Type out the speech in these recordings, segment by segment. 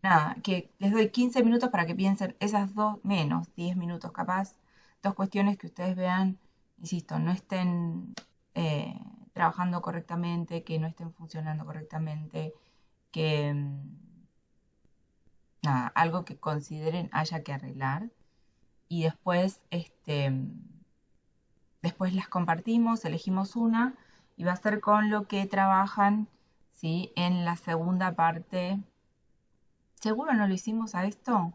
nada, que les doy 15 minutos para que piensen esas dos, menos 10 minutos capaz, dos cuestiones que ustedes vean, insisto, no estén eh, trabajando correctamente, que no estén funcionando correctamente, que nada, algo que consideren haya que arreglar y después, después las compartimos, elegimos una y va a ser con lo que trabajan, ¿sí? En la segunda parte. ¿Seguro no lo hicimos a esto?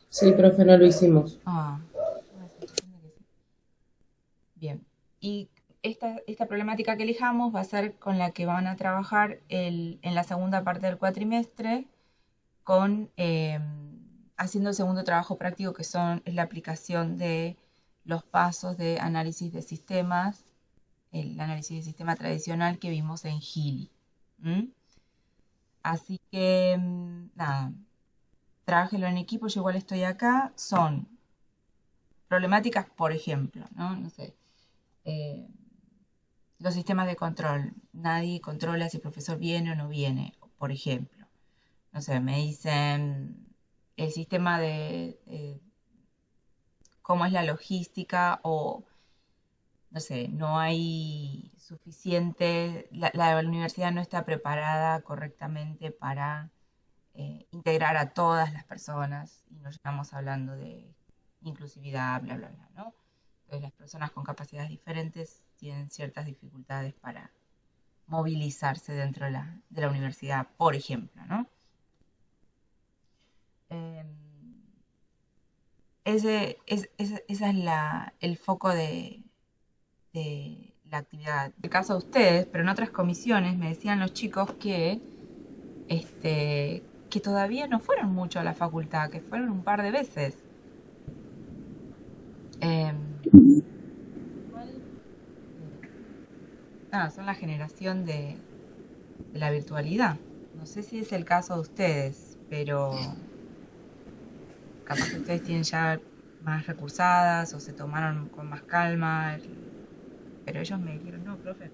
Sí, profe, no lo hicimos. Ah, tengo la sensación de que sí. Bien. Y esta problemática que elijamos va a ser con la que van a trabajar en la segunda parte del cuatrimestre, con haciendo el segundo trabajo práctico es la aplicación de los pasos de análisis de sistemas, el análisis de sistema tradicional que vimos en Gili. ¿Mm? Así que, nada, trabájelo en equipo, yo igual estoy acá, son problemáticas, por ejemplo, ¿no? No sé, eh, los sistemas de control. Nadie controla si el profesor viene o no viene, por ejemplo. No sé, me dicen el sistema de cómo es la logística o, no sé, no hay suficiente, la universidad no está preparada correctamente para integrar a todas las personas y no estamos hablando de inclusividad, bla, bla, bla, ¿no? Entonces las personas con capacidades diferentes tienen ciertas dificultades para movilizarse dentro de la universidad, por ejemplo, ¿no? Eh, esa es el foco de la actividad. En el caso de ustedes, pero en otras comisiones me decían los chicos que todavía no fueron mucho a la facultad, que fueron un par de veces. Eh, igual, nada, son la generación de la virtualidad. No sé si es el caso de ustedes, pero capaz que ustedes tienen ya más recursadas o se tomaron con más calma. Pero ellos me dijeron, no, profe.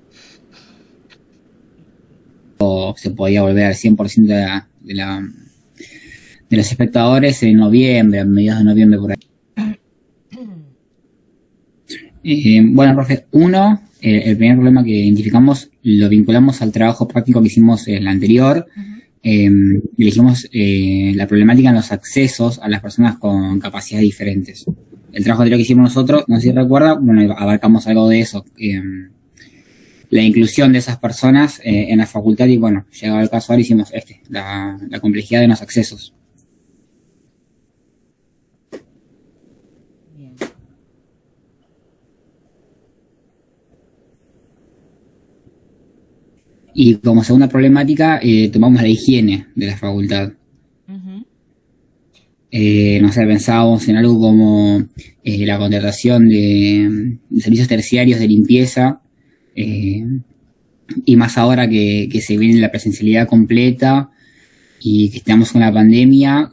O se podía volver al 100% de los espectadores en noviembre, a mediados de noviembre por ahí. Bueno, profe, el primer problema que identificamos lo vinculamos al trabajo práctico que hicimos en la anterior. Ujú. Elegimos la problemática en los accesos a las personas con capacidades diferentes. El trabajo anterior que hicimos nosotros, no sé si recuerda, bueno, abarcamos algo de eso. La inclusión de esas personas en la facultad y bueno, llegado el caso ahora hicimos la complejidad de los accesos. Bien. Y como segunda problemática tomamos la higiene de la facultad. Ujú. No sé, pensábamos en algo como la contratación de servicios terciarios de limpieza, eh, y más ahora que se viene la presencialidad completa y que estamos con la pandemia,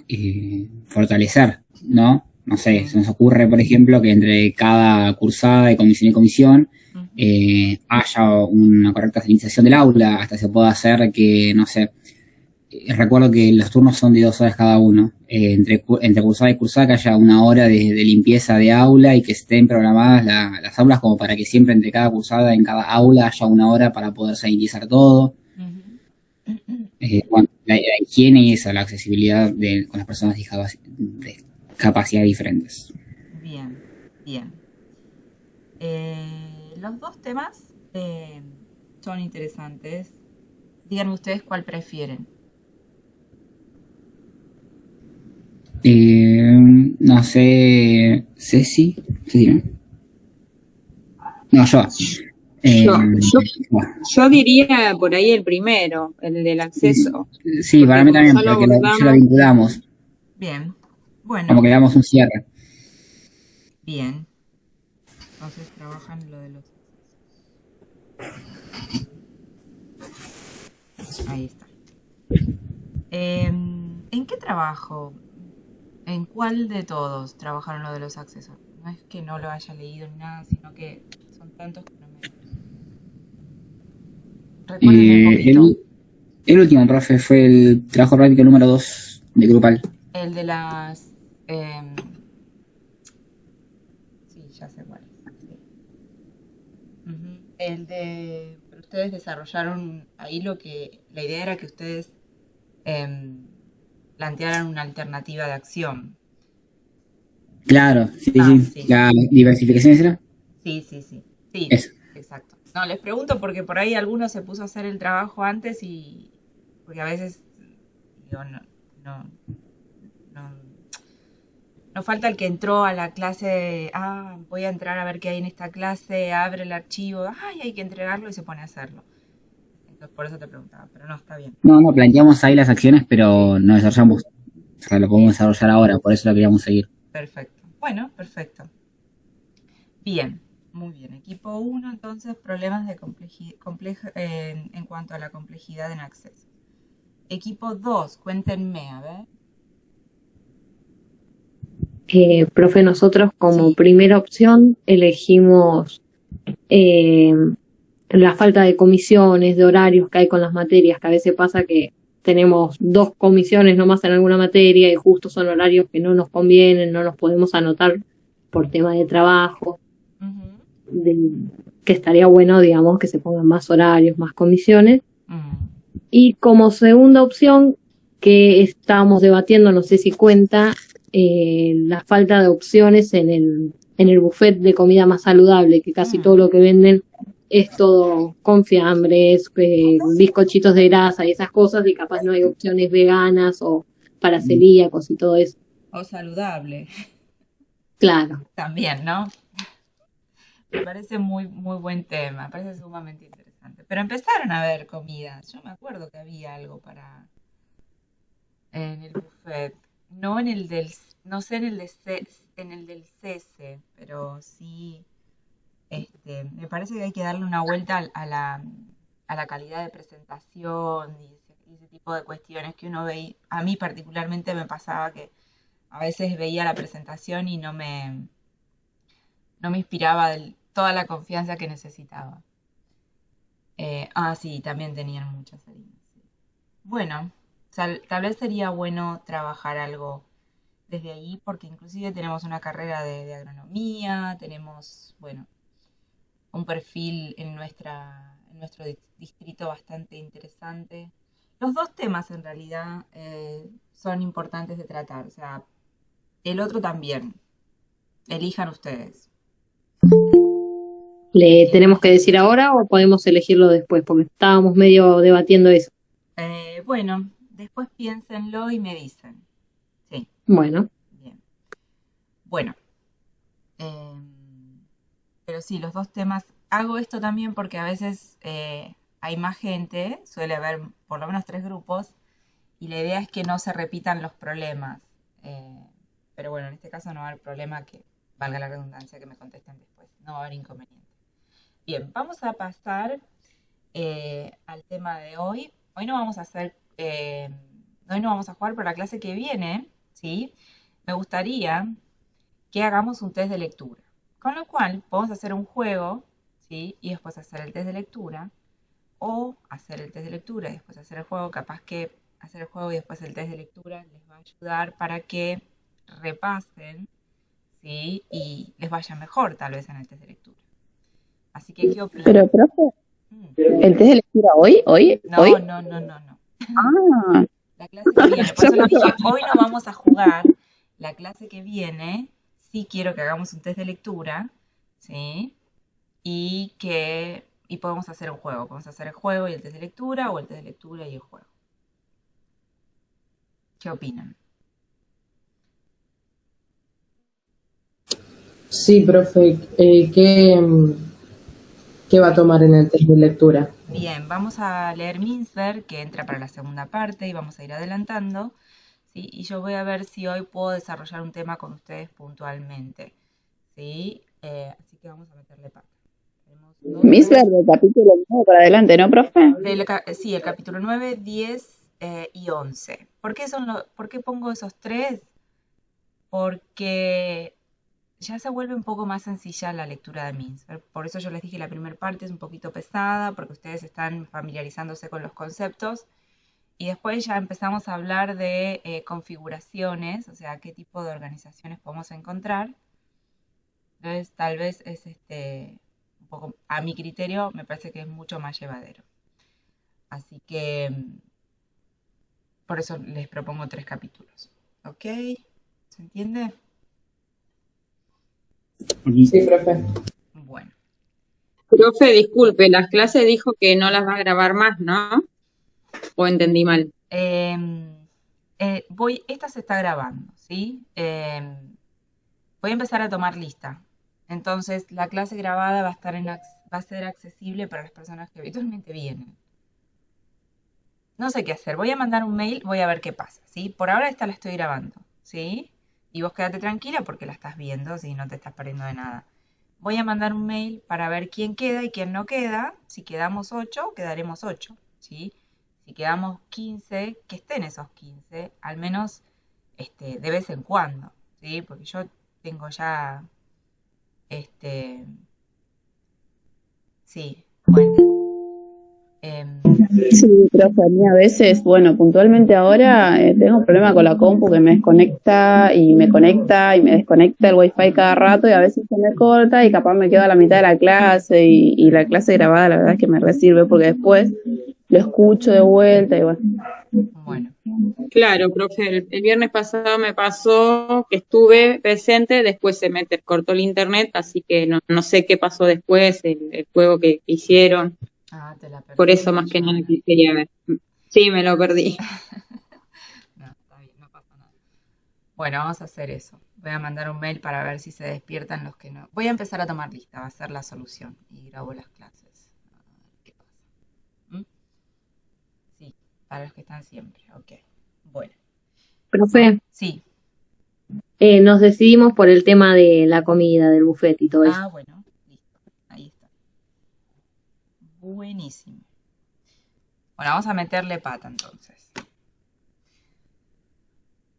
fortalecer, ¿no? No sé, se Bien. nos ocurre, por ejemplo, que entre cada cursada de comisión y comisión Ujú. haya una correcta sanitización del aula, hasta se pueda hacer que, no sé, recuerdo que los turnos son de 2 horas cada uno. Entre cursada y cursada que haya una hora de limpieza de aula y que estén programadas las aulas como para que siempre entre cada cursada, en cada aula, haya una hora para poder sanitizar todo. Ujú. Bueno, la higiene y esa, la accesibilidad con las personas de capacidades diferentes. Bien, bien. Los dos temas son interesantes. Díganme ustedes cuál prefieren. No sé, Ceci, ¿no? No, yo. Yo, yo, Bueno, yo diría por ahí el primero, el del acceso, sí, para porque mí como también, ya lo porque ya lo abordamos, vinculamos. Bien, Como bueno, que le damos un cierre. bien. Entonces trabajan lo de los accesos. Ahí está. ¿En qué trabajo? ¿En cuál de todos trabajaron lo de los accesos? No es que no lo haya leído ni nada, sino que son tantos que no me... Recuérdenme un Eh, poquito. El último, profe, fue el trabajo práctico número 2 de grupal. El de las... sí, ya sé cuál es. Sí. Ujú. El de... Pero ustedes desarrollaron ahí la idea era que ustedes em, plantearan una alternativa de acción. Claro, sí, Ah, sí. sí, La sí. diversificación será. Sí, sí, sí. Sí, Eso. exacto. No, les pregunto porque por ahí alguno se puso a hacer el trabajo antes y... Porque a veces, digo, no, no, no falta el que entró a la clase, voy a entrar a ver qué hay en esta clase, abre el archivo, ay, hay que entregarlo y se pone a hacerlo. Entonces por eso te preguntaba, pero no, está bien. No, no, planteamos ahí las acciones, Sí, pero no desarrollamos. O sea, lo podemos eso, desarrollar ahora, por eso lo queríamos seguir. perfecto. Bueno, perfecto. Bien, muy bien. Equipo uno, entonces, problemas de en cuanto a la complejidad en acceso. Equipo 2, cuéntenme, a ver. Profe, nosotros como Sí. primera opción elegimos eh, la falta de comisiones, de horarios que hay con las materias, que a veces pasa que tenemos 2 comisiones nomás en alguna materia y justo son horarios que no nos convienen, no nos podemos anotar por tema de trabajo, Ujú. de- que estaría bueno, digamos, que se pongan más horarios, más comisiones. Mm. Y como segunda opción, que estábamos debatiendo, no sé si cuenta, la falta de opciones en el buffet de comida más saludable, que casi todo Mm. lo que venden es todo con fiambres, bizcochitos de grasa y esas cosas, y capaz no hay opciones veganas o para celíacos y todo eso. O saludable, Claro. también, ¿no? Me parece muy, muy buen tema, me parece sumamente interesante. Pero empezaron a ver comidas. Yo me acuerdo que había algo para en el buffet. No en el del, no sé en el en el del CESE, pero sí, me parece que hay que darle una vuelta a la calidad de presentación y ese tipo de cuestiones que uno ve. A mí particularmente me pasaba que a veces veía la presentación y no me inspiraba toda la confianza que necesitaba. Sí, también tenían muchas harinas. Sí. Bueno, tal vez sería bueno trabajar algo desde ahí, porque inclusive tenemos una carrera de agronomía, tenemos, bueno, un perfil en nuestro distrito bastante interesante. Los dos temas en realidad son importantes de tratar, o sea, el otro también. Elijan ustedes. ¿Le tenemos que decir ahora o podemos elegirlo después? Porque estábamos medio debatiendo eso. Bueno, después piénsenlo y me dicen. Sí, Bueno, bien. Bueno, em, pero sí, los dos temas. Hago esto también porque a veces hay más gente, suele haber por lo menos 3 grupos, y la idea es que no se repitan los problemas. Eh, pero bueno, en este caso no va a haber problema que, valga la redundancia, que me contesten después. No va a haber inconveniente. Bien, vamos a pasar al tema de hoy. Hoy no vamos a hacer, hoy no vamos a jugar, pero la clase que viene, ¿sí? Me gustaría que hagamos un test de lectura. Con lo cual, podemos hacer un juego, ¿sí? Y después hacer el test de lectura. O hacer el test de lectura y después hacer el juego. Capaz que hacer el juego y después el test de lectura les va a ayudar para que repasen, ¿sí? Y les vaya mejor tal vez en el test de lectura. Así que, ¿qué Pero, opinan? profe, Mm. ¿el test de lectura hoy? ¿Hoy? No, ¿Hoy? no, no, no, no. Ah, La clase que viene. Por eso les dije, hoy no vamos a jugar. La clase que viene, sí quiero que hagamos un test de lectura, ¿sí? Y podemos hacer un juego. Podemos hacer el juego y el test de lectura, o el test de lectura y el juego. ¿Qué opinan? Sí, profe, ¿qué va a tomar en el test de lectura? Bien, vamos a leer Mincer, que entra para la segunda parte, y vamos a ir adelantando, ¿sí? Y yo voy a ver si hoy puedo desarrollar un tema con ustedes puntualmente, ¿sí? Así que vamos a meterle pata. Tenemos dos Miss horas. Verde, capítulo 1 para adelante, ¿no, profe? Sí, el capítulo 9, 10 y 11. ¿Por qué pongo esos tres? Porque ya se vuelve un poco más sencilla la lectura de Mincer. Por eso yo les dije la primera parte es un poquito pesada, porque ustedes están familiarizándose con los conceptos. Y después ya empezamos a hablar de configuraciones, o sea, qué tipo de organizaciones podemos encontrar. Entonces, tal vez es un poco, a mi criterio, me parece que es mucho más llevadero. Así que por eso les propongo 3 capítulos. ¿Ok? ¿Se entiende? Sí, profe. Bueno. Profe, disculpe, las clases dijo que no las va a grabar más, ¿no? ¿O entendí mal? Esta se está grabando, ¿sí? Voy a empezar a tomar lista. Entonces, la clase grabada va a ser accesible para las personas que habitualmente vienen. No sé qué hacer. Voy a mandar un mail, voy a ver qué pasa, ¿sí? Por ahora esta la estoy grabando, ¿sí? Y vos quédate tranquila porque la estás viendo, ¿sí? No te estás perdiendo de nada. Voy a mandar un mail para ver quién queda y quién no queda. Si quedamos 8, quedaremos 8, ¿sí? Si quedamos 15, que estén esos 15, al menos de vez en cuando, ¿sí? Porque yo tengo ya, sí, bueno. Sí, profe, a mí a veces, bueno, puntualmente ahora tengo un problema con la compu que me desconecta y me conecta y me desconecta el wifi cada rato y a veces se me corta y capaz me quedo a la mitad de la clase y la clase grabada la verdad es que me resirve porque después lo escucho de vuelta y bueno. Bueno, Claro, profe, el viernes pasado me pasó que estuve presente, después se me cortó el internet, así que no sé qué pasó después, el juego que hicieron, te la perdí, por eso más que nada Joana. quería ver. Sí, me lo perdí. No, está bien, no pasa nada. Bueno, vamos a hacer eso. Voy a mandar un mail para ver si se despiertan los que no. Voy a empezar a tomar lista, va a ser la solución. Y grabo las clases. A ver qué pasa. ¿Mm? Sí, para los que están siempre. Ok. Bueno. Profe, Sí. nos decidimos por el tema de la comida, del buffet y todo eso. Bueno, listo. Ahí está. Buenísimo. Bueno, vamos a meterle pata entonces.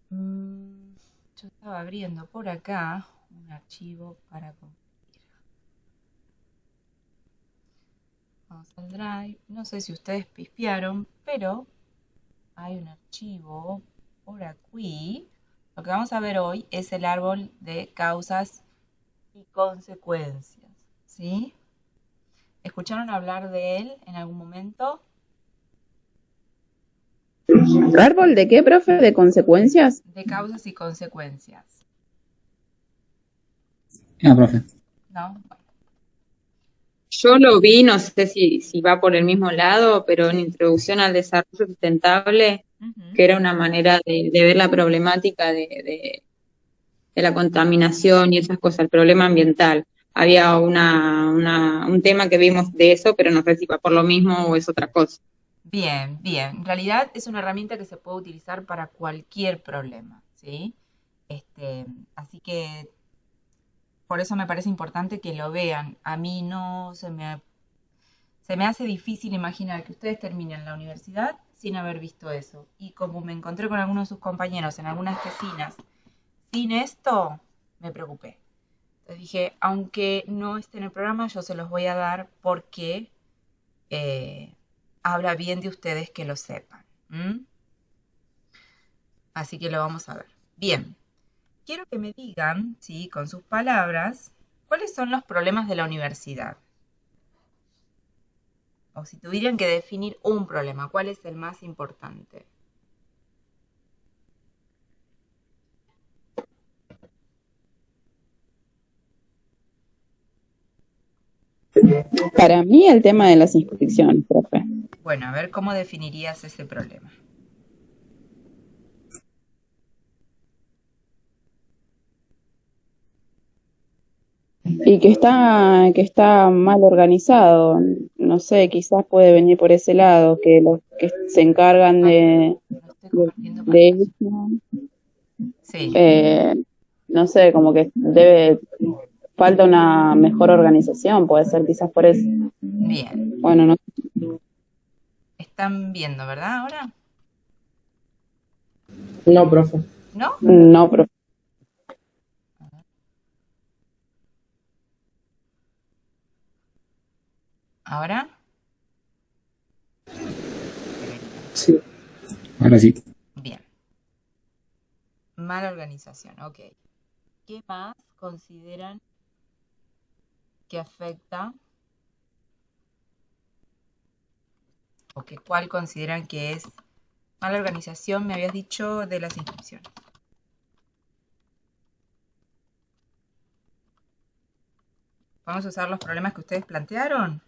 Yo estaba abriendo por acá un archivo para compartir. Vamos al Drive. No sé si ustedes pifiaron, pero hay un archivo por aquí. Lo que vamos a ver hoy es el árbol de causas y consecuencias. ¿Sí? ¿Escucharon hablar de él en algún momento? ¿Árbol de qué, profe? ¿De consecuencias? De causas y consecuencias. No, profe. ¿No? Bueno. Yo lo vi, no sé si va por el mismo lado, pero en Introducción al Desarrollo Sustentable, que era una manera de ver la problemática de la contaminación y esas cosas, el problema ambiental. Había un tema que vimos de eso, pero no sé si va por lo mismo o es otra cosa. Bien, bien. En realidad es una herramienta que se puede utilizar para cualquier problema, ¿sí? Así que por eso me parece importante que lo vean. A mí no se me hace difícil imaginar que ustedes terminen la universidad sin haber visto eso. Y como me encontré con algunos de sus compañeros en algunas tesinas sin esto, me preocupé. Entonces dije, aunque no esté en el programa, yo se los voy a dar porque habla bien de ustedes que lo sepan. Así que lo vamos a ver. Bien, quiero que me digan, ¿sí? Con sus palabras, ¿cuáles son los problemas de la universidad? O si tuvieran que definir un problema, ¿cuál es el más importante? Para mí el tema de las inscripciones, profe. Bueno, a ver, ¿cómo definirías ese problema? Y que está mal organizado. No sé, quizás puede venir por ese lado, que los que se encargan No estoy compartiendo de pantalla. eso, Sí, no sé, como que falta una mejor organización, puede ser quizás por eso. bien. Bueno, no. Están viendo, ¿verdad? Ahora, No, profe. ¿no? No, profe. Ahora, Sí. ahora sí. Bien. Mala organización, ok. ¿Qué más consideran que afecta o que cuál consideran que es mala organización? Me habías dicho de las inscripciones. Vamos a usar los problemas que ustedes plantearon.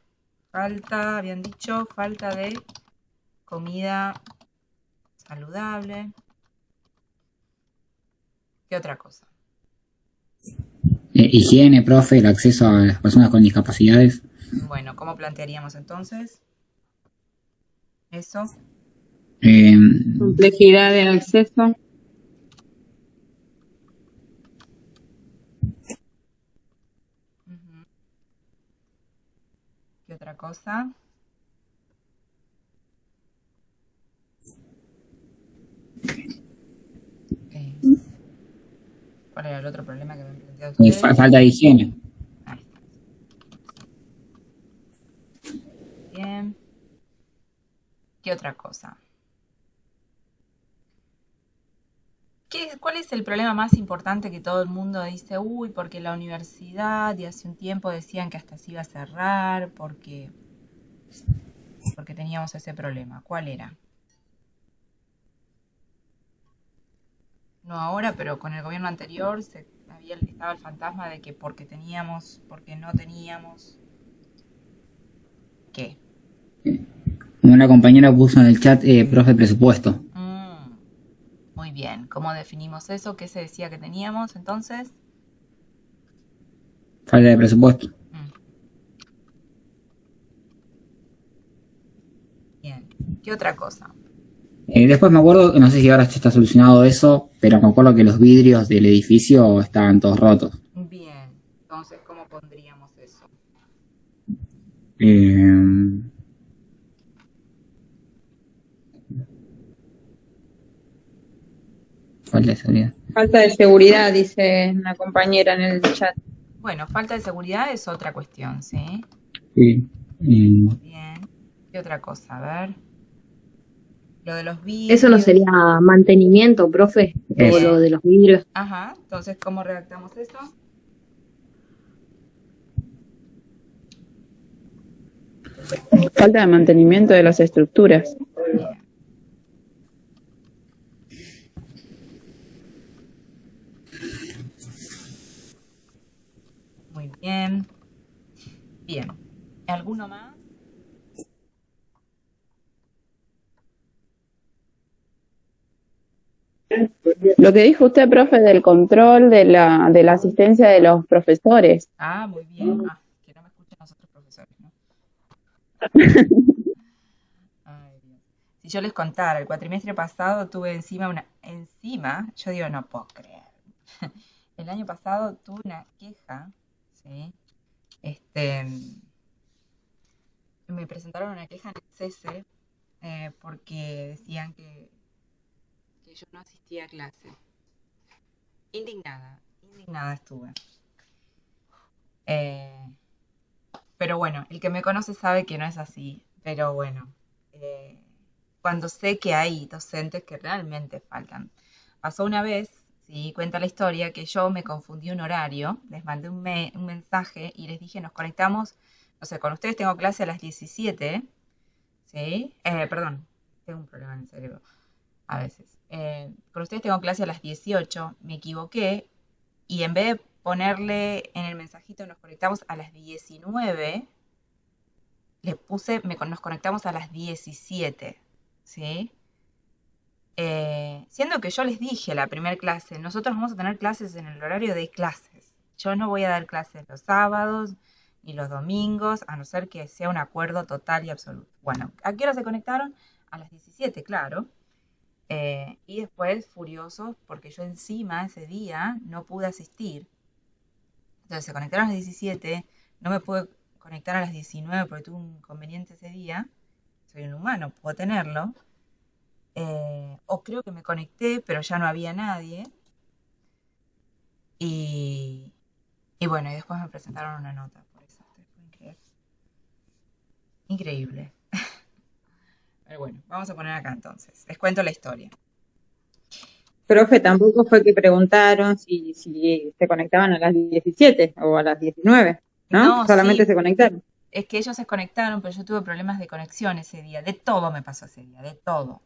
Habían dicho, falta de comida saludable. ¿Qué otra cosa? Higiene, profe, el acceso a las personas con discapacidades. Bueno, ¿cómo plantearíamos entonces eso? Complejidad de acceso. Ujú. ¿Qué otra cosa? ¿Cuál era el otro problema que habían planteado ustedes? Falta de higiene. Ahí está. Bien. ¿Qué otra cosa? ¿Cuál es el problema más importante que todo el mundo dice, uy, porque la universidad y hace un tiempo decían que hasta se iba a cerrar, porque teníamos ese problema? ¿Cuál era? No ahora, pero con el gobierno anterior estaba el fantasma de que porque no teníamos. ¿Qué? Una compañera puso en el chat, profe, presupuesto. Muy bien. ¿Cómo definimos eso? ¿Qué se decía que teníamos entonces? Falta de presupuesto. Bien. ¿Qué otra cosa? Después me acuerdo, no sé si ahora está solucionado eso, pero me acuerdo que los vidrios del edificio estaban todos rotos. Bien. Entonces, ¿cómo pondríamos eso? Falta de seguridad. Falta de seguridad, dice una compañera en el chat. Bueno, falta de seguridad es otra cuestión, ¿sí? Sí. Bien. ¿Qué otra cosa? A ver. Lo de los vidrios. Eso no sería mantenimiento, profe, o lo de los vidrios. Ajá. Entonces, ¿cómo redactamos eso? Falta de mantenimiento de las estructuras. Bien. Muy bien. Bien. ¿Alguno más? Lo que dijo usted, profe, del control de la asistencia de los profesores. Ah, muy bien. Que no me escuchen los otros profesores, ¿no? Ay, Dios. Si yo les contara, el cuatrimestre pasado tuve yo digo, no puedo creer. El año pasado tuve una queja, ¿sí? Me presentaron una queja en el CESE porque decían que yo no asistía a clase. Indignada estuve. Pero bueno, el que me conoce sabe que no es así. Pero bueno, cuando sé que hay docentes que realmente faltan. Pasó una vez, sí, cuenta la historia, que yo me confundí un horario, les mandé un mensaje y les dije, nos conectamos, no sé, con ustedes tengo clase a las 17, ¿sí? Perdón, tengo un problema en el cerebro, a veces. Con ustedes tengo clase a las 18, me equivoqué, y en vez de ponerle en el mensajito nos conectamos a las 19, le puse nos conectamos a las 17, ¿sí? Siendo que yo les dije la primera clase, nosotros vamos a tener clases en el horario de clases. Yo no voy a dar clases los sábados ni los domingos, a no ser que sea un acuerdo total y absoluto. Bueno, ¿a qué hora se conectaron? A las 17, claro. Y después furiosos porque yo encima ese día no pude asistir. Entonces se conectaron a las 17, no me pude conectar a las 19 porque tuve un inconveniente ese día. Soy un humano, puedo tenerlo. O creo que me conecté, pero ya no había nadie. Y bueno, y después me presentaron una nota por eso. Ustedes pueden creer. Increíble. Pero bueno, vamos a poner acá entonces. Les cuento la historia. Profe, tampoco fue que preguntaron si se conectaban a las 17 o a las 19, ¿no? No, Solamente sí, se conectaron. es que ellos se conectaron, pero yo tuve problemas de conexión ese día. De todo me pasó ese día, de todo.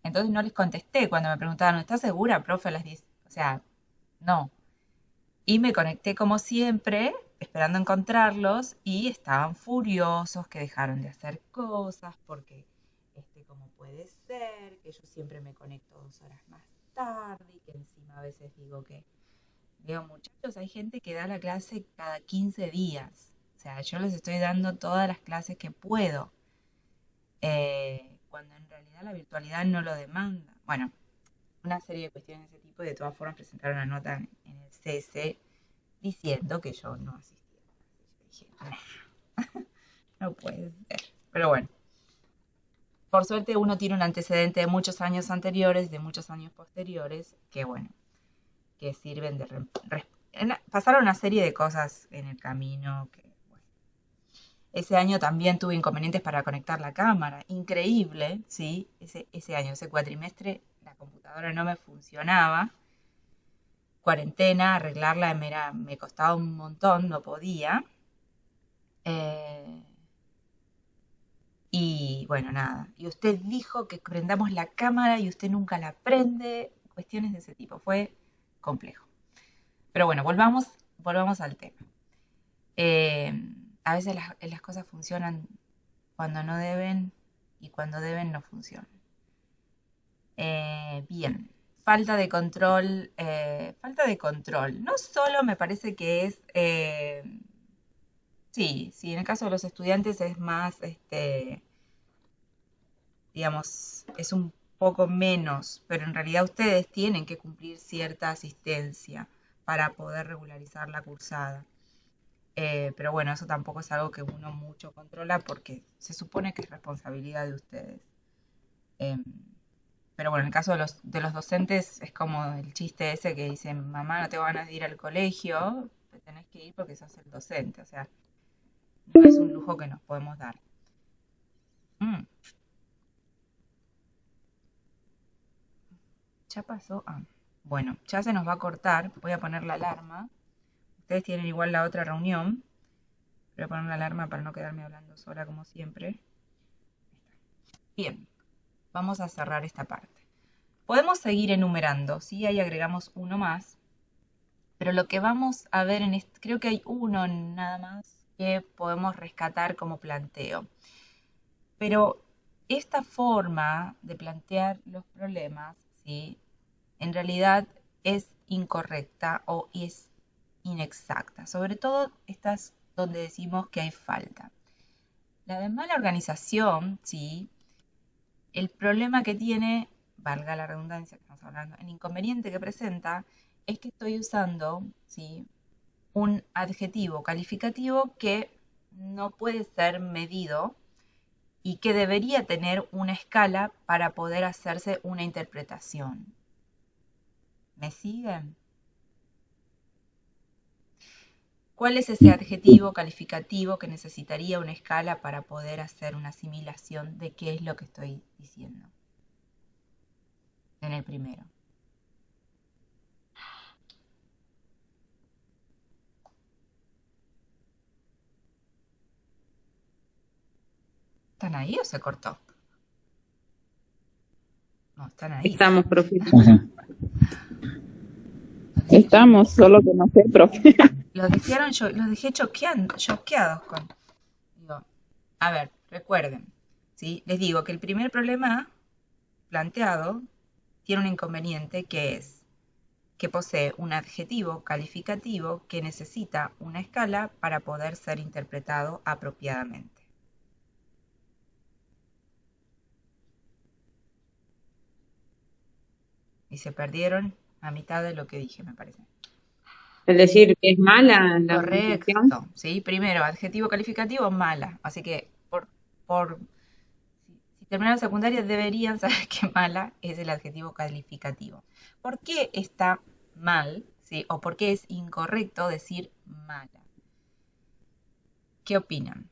Entonces no les contesté cuando me preguntaron, ¿estás segura, profe, a las 10? O sea, no. Y me conecté como siempre, esperando encontrarlos, y estaban furiosos que dejaron de hacer cosas, porque, ¿cómo puede ser? Que yo siempre me conecto 2 horas más tarde, y que encima a veces digo, muchachos, hay gente que da la clase cada 15 días. O sea, yo les estoy dando todas las clases que puedo, cuando en realidad la virtualidad no lo demanda. Bueno, una serie de cuestiones de ese tipo, y de todas formas presentaron una nota en el CS diciendo que yo no asistía. Yo dije, no puede ser. Pero bueno, por suerte uno tiene un antecedente de muchos años anteriores, de muchos años posteriores, que bueno, que sirven de... pasaron una serie de cosas en el camino que, bueno. Ese año también tuve inconvenientes para conectar la cámara. Increíble, ¿sí? Ese año, ese cuatrimestre, la computadora no me funcionaba. Cuarentena, arreglarla me costaba un montón, no podía. Y bueno, nada. Y usted dijo que prendamos la cámara y usted nunca la prende. Cuestiones de ese tipo. Fue complejo. Pero bueno, volvamos al tema. A veces las cosas funcionan cuando no deben, y cuando deben no funcionan. Bien. Falta de control. Falta de control. No solo me parece que es... sí, en el caso de los estudiantes es más, digamos, es un poco menos, pero en realidad ustedes tienen que cumplir cierta asistencia para poder regularizar la cursada. Pero bueno, eso tampoco es algo que uno mucho controla, porque se supone que es responsabilidad de ustedes. Em, pero bueno, en el caso de los docentes es como el chiste ese que dicen, mamá, no te van a ir al colegio, te tenés que ir porque sos el docente. O sea, no es un lujo que nos podemos dar. Mm, ¿Ya pasó? Ah, bueno, ya se nos va a cortar. Voy a poner la alarma. Ustedes tienen igual la otra reunión. Voy a poner la alarma para no quedarme hablando sola como siempre. Bien, vamos a cerrar esta parte. Podemos seguir enumerando, ¿sí? Ahí agregamos uno más. Pero lo que vamos a ver creo que hay uno nada más que podemos rescatar como planteo. Pero esta forma de plantear los problemas, ¿sí?, en realidad es incorrecta o es inexacta. Sobre todo estas donde decimos que hay falta. La de mala organización, ¿sí?, el problema que tiene, valga la redundancia que estamos hablando, el inconveniente que presenta es que estoy usando, ¿sí?, un adjetivo calificativo que no puede ser medido y que debería tener una escala para poder hacerse una interpretación. ¿Me siguen? ¿Cuál es ese adjetivo calificativo que necesitaría una escala para poder hacer una asimilación de qué es lo que estoy diciendo? En el primero. ¿Están ahí o se cortó? No, están ahí. Estamos, profe. Estamos, solo que no sé, profe. Los dejé choqueados con... Digo, a ver, recuerden, ¿sí? Les digo que el primer problema planteado tiene un inconveniente, que es que posee un adjetivo calificativo que necesita una escala para poder ser interpretado apropiadamente. Y se perdieron a mitad de lo que dije, me parece. Es decir, que es mala la organización. Correcto, ¿sí? Primero, adjetivo calificativo, mala. Así que, si terminaron secundaria, deberían saber que mala es el adjetivo calificativo. ¿Por qué está mal, ¿sí?, o por qué es incorrecto decir mala? ¿Qué opinan?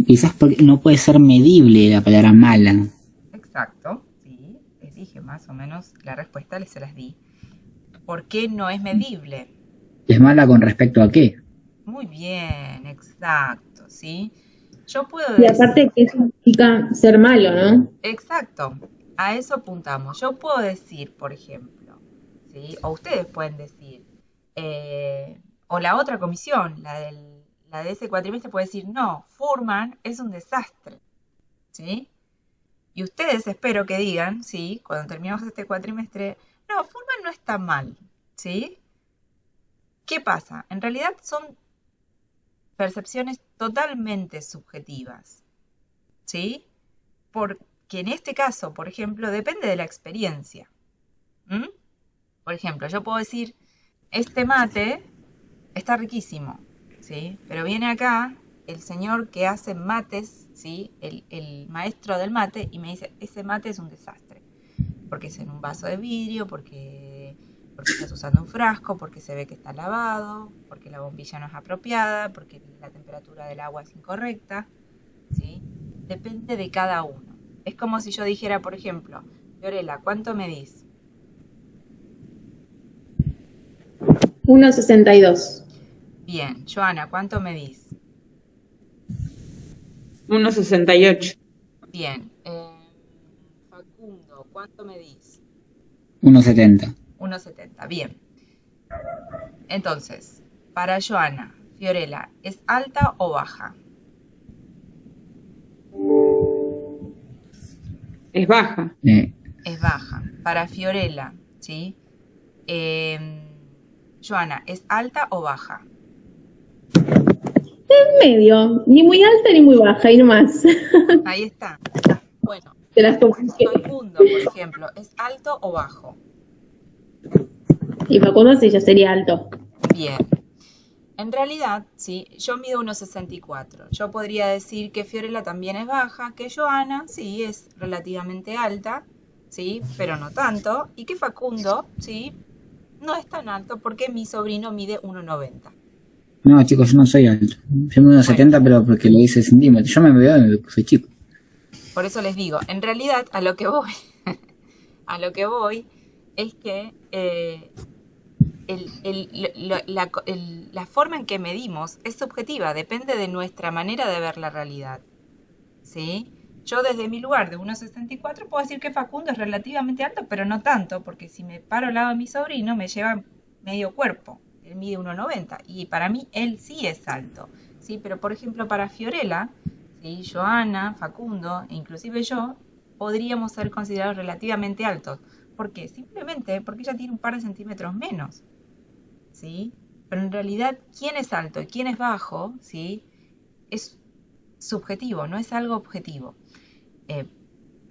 quizás porque no puede ser medible la palabra mala. Exacto, sí, les dije más o menos la respuesta, se las di. ¿Por qué no es medible? ¿Es mala con respecto a qué? Muy bien, exacto, ¿sí? Yo puedo Y decir... aparte, ¿qué significa ser malo, no? Exacto, a eso apuntamos. Yo puedo decir, por ejemplo, ¿sí? O ustedes pueden decir, o la otra comisión, la de ese cuatrimestre puede decir, no, Furman es un desastre, ¿sí? Y ustedes espero que digan, ¿sí? Cuando terminemos este cuatrimestre, no, Furman no está mal, ¿sí? ¿Qué pasa? En realidad son percepciones totalmente subjetivas, ¿sí? Porque en este caso, por ejemplo, depende de la experiencia. ¿Mm? Por ejemplo, yo puedo decir, este mate está riquísimo, ¿sí? Pero viene acá el señor que hace mates, ¿sí? El maestro del mate, y me dice, ese mate es un desastre. Porque es en un vaso de vidrio, porque estás usando un frasco, porque se ve que está lavado, porque la bombilla no es apropiada, porque la temperatura del agua es incorrecta, ¿sí? Depende de cada uno. Es como si yo dijera, por ejemplo, Fiorella, ¿cuánto medís? 1,62. Bien. Joana, ¿cuánto medís? 1,68. Bien. Facundo, ¿cuánto medís? 1,70. 1,70. Bien. Entonces, para Joana, Fiorella, ¿es alta o baja? Es baja. Es baja. Para Fiorella, ¿sí? Joana, ¿es alta o baja? En medio, ni muy alta ni muy baja, y nomás. Ahí está. Bueno, De las conclusiones. Facundo, por ejemplo, ¿es alto o bajo? Y Facundo sí, ya sería alto. Bien. En realidad, sí, yo mido 1,64. Yo podría decir que Fiorella también es baja, que Joana, sí, es relativamente alta, sí, pero no tanto, y que Facundo, sí, no es tan alto porque mi sobrino mide 1,90. No, chicos, yo no soy alto. Yo mido 1,70, pero porque lo hice centímetros. Yo me veo, soy chico. Por eso les digo, en realidad a lo que voy, a lo que voy es que la forma en que medimos es subjetiva, depende de nuestra manera de ver la realidad, ¿sí? Yo desde mi lugar de 1,64 puedo decir que Facundo es relativamente alto, pero no tanto, porque si me paro al lado de mi sobrino me lleva medio cuerpo. Él mide 1,90 y para mí él sí es alto, ¿sí? Pero por ejemplo para Fiorella, ¿sí? Joana, Facundo e inclusive yo podríamos ser considerados relativamente altos. ¿Por qué? Simplemente porque ella tiene un par de centímetros menos, ¿sí? Pero en realidad quién es alto y quién es bajo, ¿sí? Es subjetivo, no es algo objetivo.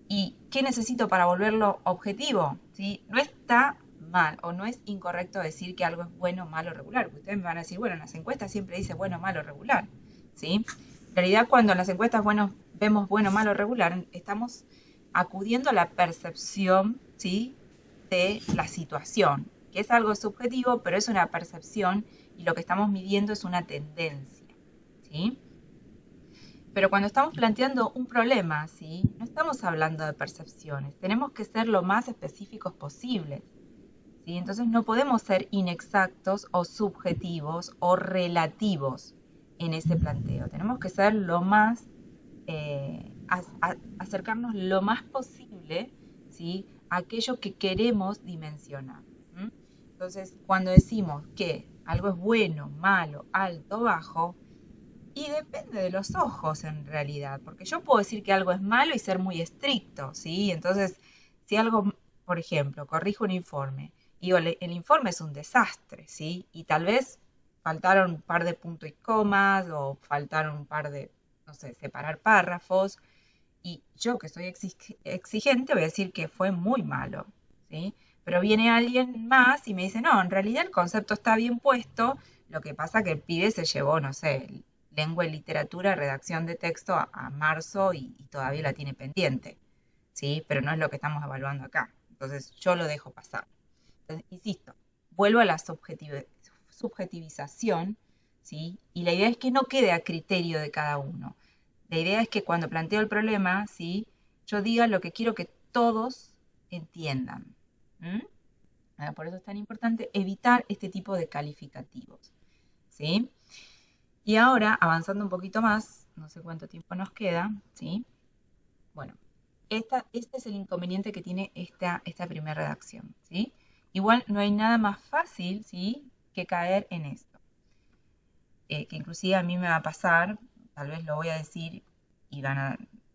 ¿Y qué necesito para volverlo objetivo? ¿Sí? No está mal o no es incorrecto decir que algo es bueno, malo, regular. Porque ustedes me van a decir, bueno, en las encuestas siempre dice bueno, malo, regular, ¿sí? En realidad, cuando en las encuestas vemos bueno, malo, regular, estamos acudiendo a la percepción, ¿sí? De la situación, que es algo subjetivo, pero es una percepción y lo que estamos midiendo es una tendencia, ¿sí? Pero cuando estamos planteando un problema, ¿sí? No estamos hablando de percepciones, tenemos que ser lo más específicos posibles, ¿sí? Entonces no podemos ser inexactos o subjetivos o relativos en ese planteo. Tenemos que ser lo más, acercarnos lo más posible, ¿sí? A aquello que queremos dimensionar. ¿Mm? Entonces, cuando decimos que algo es bueno, malo, alto, bajo, y depende de los ojos en realidad, porque yo puedo decir que algo es malo y ser muy estricto, ¿sí? Entonces, si algo, por ejemplo, corrijo un informe, digo, el informe es un desastre, ¿sí? Y tal vez faltaron un par de puntos y comas o faltaron un par de, no sé, separar párrafos, y yo que soy exigente voy a decir que fue muy malo, ¿sí? Pero viene alguien más y me dice, no, en realidad el concepto está bien puesto, lo que pasa que el pibe se llevó, no sé, lengua y literatura, redacción de texto a marzo y todavía la tiene pendiente, ¿sí? Pero no es lo que estamos evaluando acá. Entonces yo lo dejo pasar. Entonces, insisto, vuelvo a la subjetivización, ¿sí? Y la idea es que no quede a criterio de cada uno. La idea es que cuando planteo el problema, ¿sí? Yo diga lo que quiero que todos entiendan. Por eso es tan importante evitar este tipo de calificativos, ¿sí? Y ahora, avanzando un poquito más, no sé cuánto tiempo nos queda, ¿sí? Bueno, este es el inconveniente que tiene esta primera redacción, ¿sí? Igual no hay nada más fácil, ¿sí?, que caer en esto. Que inclusive a mí me va a pasar, tal vez lo voy a decir y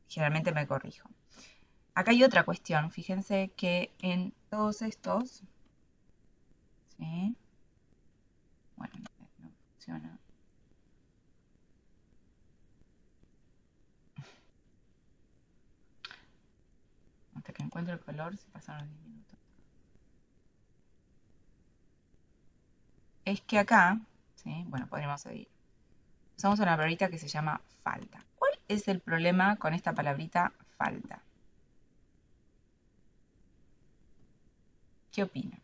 generalmente me corrijo. Acá hay otra cuestión, fíjense que en todos estos, ¿sí? Bueno, no funciona. Hasta que encuentro el color se pasaron 10 minutos. Es que acá, ¿sí? Bueno, podríamos seguir. Usamos una palabrita que se llama falta. ¿Cuál es el problema con esta palabrita falta? ¿Qué opina?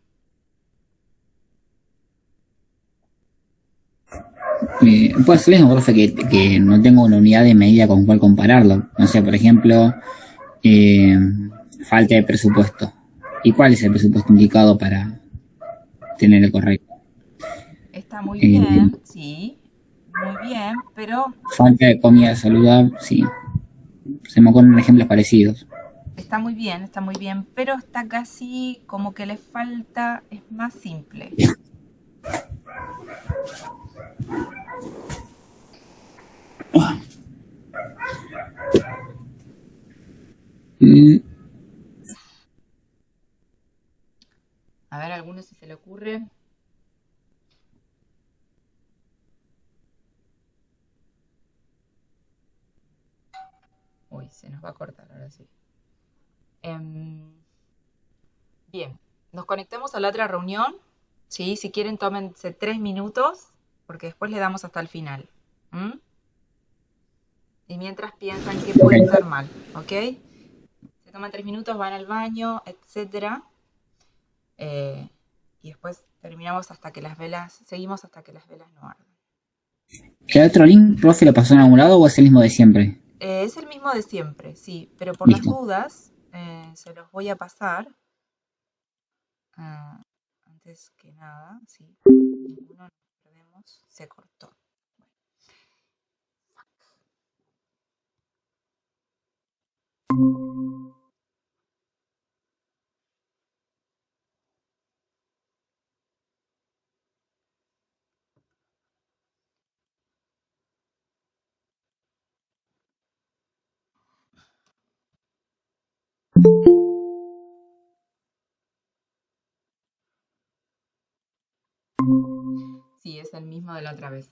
Pues lo mismo, profe, que no tengo una unidad de medida con cuál compararlo. No sé, por ejemplo, eh, falta de presupuesto. ¿Y cuál es el presupuesto indicado para tener el correcto? Está muy Eh, bien, sí, muy bien, pero falta de comida saludable, sí. Se me ocurren ejemplos parecidos. está muy bien, pero está casi como que le falta, es más simple. Mm, A ver, alguno si se le ocurre. Uy, se nos va a cortar ahora sí. Bien, nos conectemos a la otra reunión. Sí, si quieren, tómense 3 minutos, porque después le damos hasta el final. ¿Mm? Y mientras piensan qué puede estar mal, ¿ok? Se toman 3 minutos, van al baño, etcétera. Y después terminamos hasta que las velas, seguimos hasta que las velas no ardan. ¿El otro link, profe, lo pasó en algún lado o es el mismo de siempre? Es el mismo de siempre, sí, pero por las Listo. dudas se los voy a pasar. Antes que nada, sí, ninguno nos perdemos, se cortó. Sí, es el mismo de la otra vez.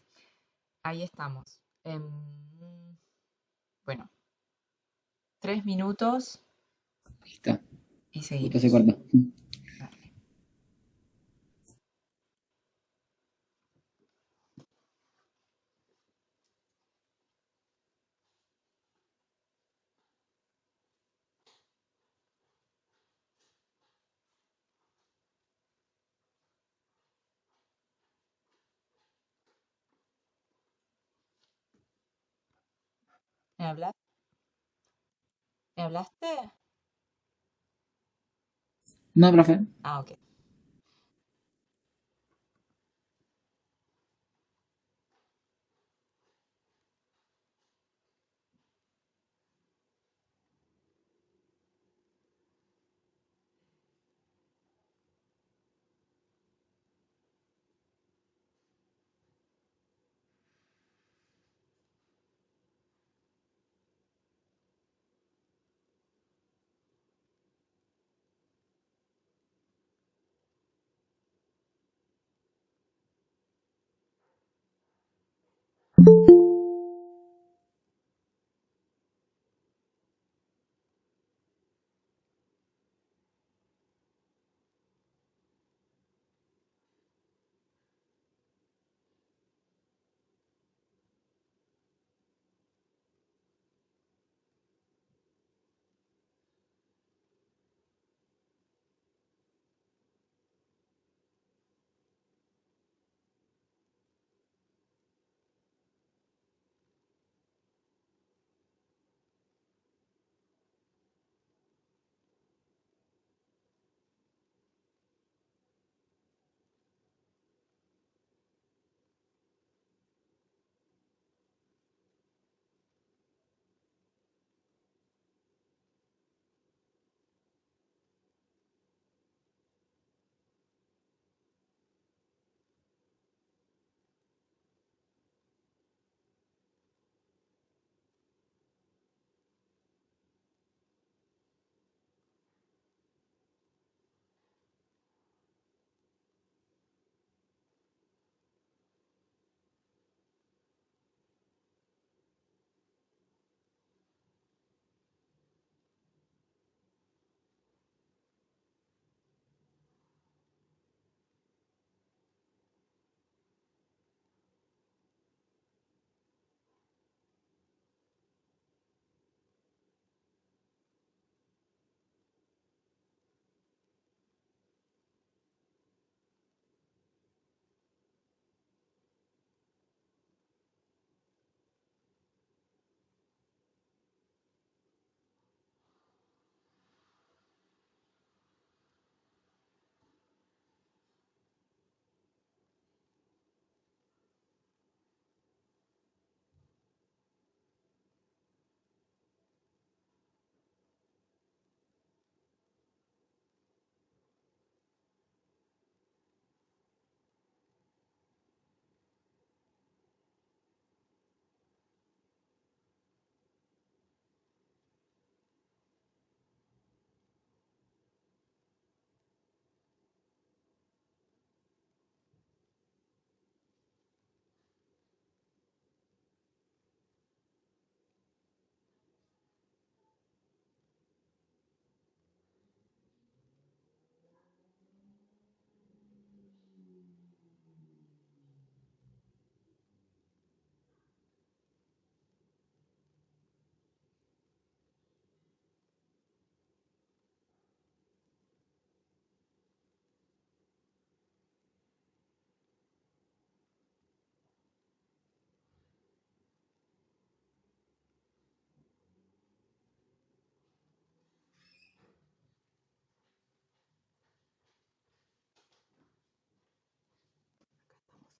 Ahí estamos. Bueno, 3 minutos Listo. y Justo se seguimos. cortó. Dale. ¿Me hablas? ¿Me hablaste? No, profe. Ah, ok.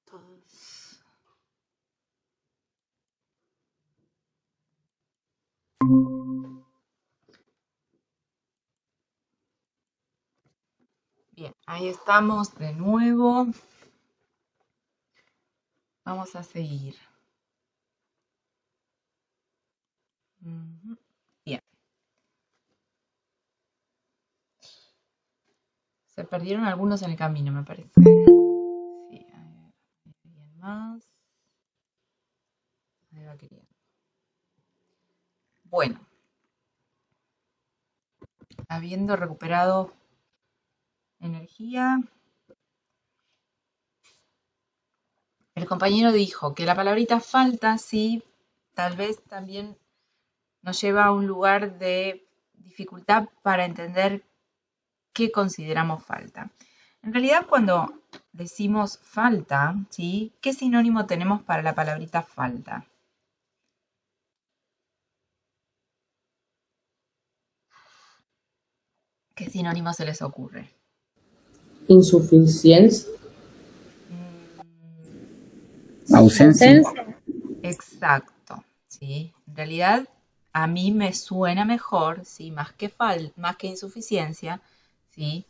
todos. Bien, ahí estamos de nuevo. Vamos a seguir. Bien. Se perdieron algunos en el camino, me parece. Sí, a ver, alguien más. Ahí va queriendo. Bueno, habiendo recuperado energía, el compañero dijo que la palabrita falta, sí, tal vez también nos lleva a un lugar de dificultad para entender qué consideramos falta. En realidad, cuando decimos falta, ¿sí? ¿Qué sinónimo tenemos para la palabrita falta? ¿Qué sinónimo se les ocurre? Insuficiencia. Ausencia. Exacto, ¿sí? En realidad, a mí me suena mejor, ¿sí? Más que insuficiencia, ¿sí?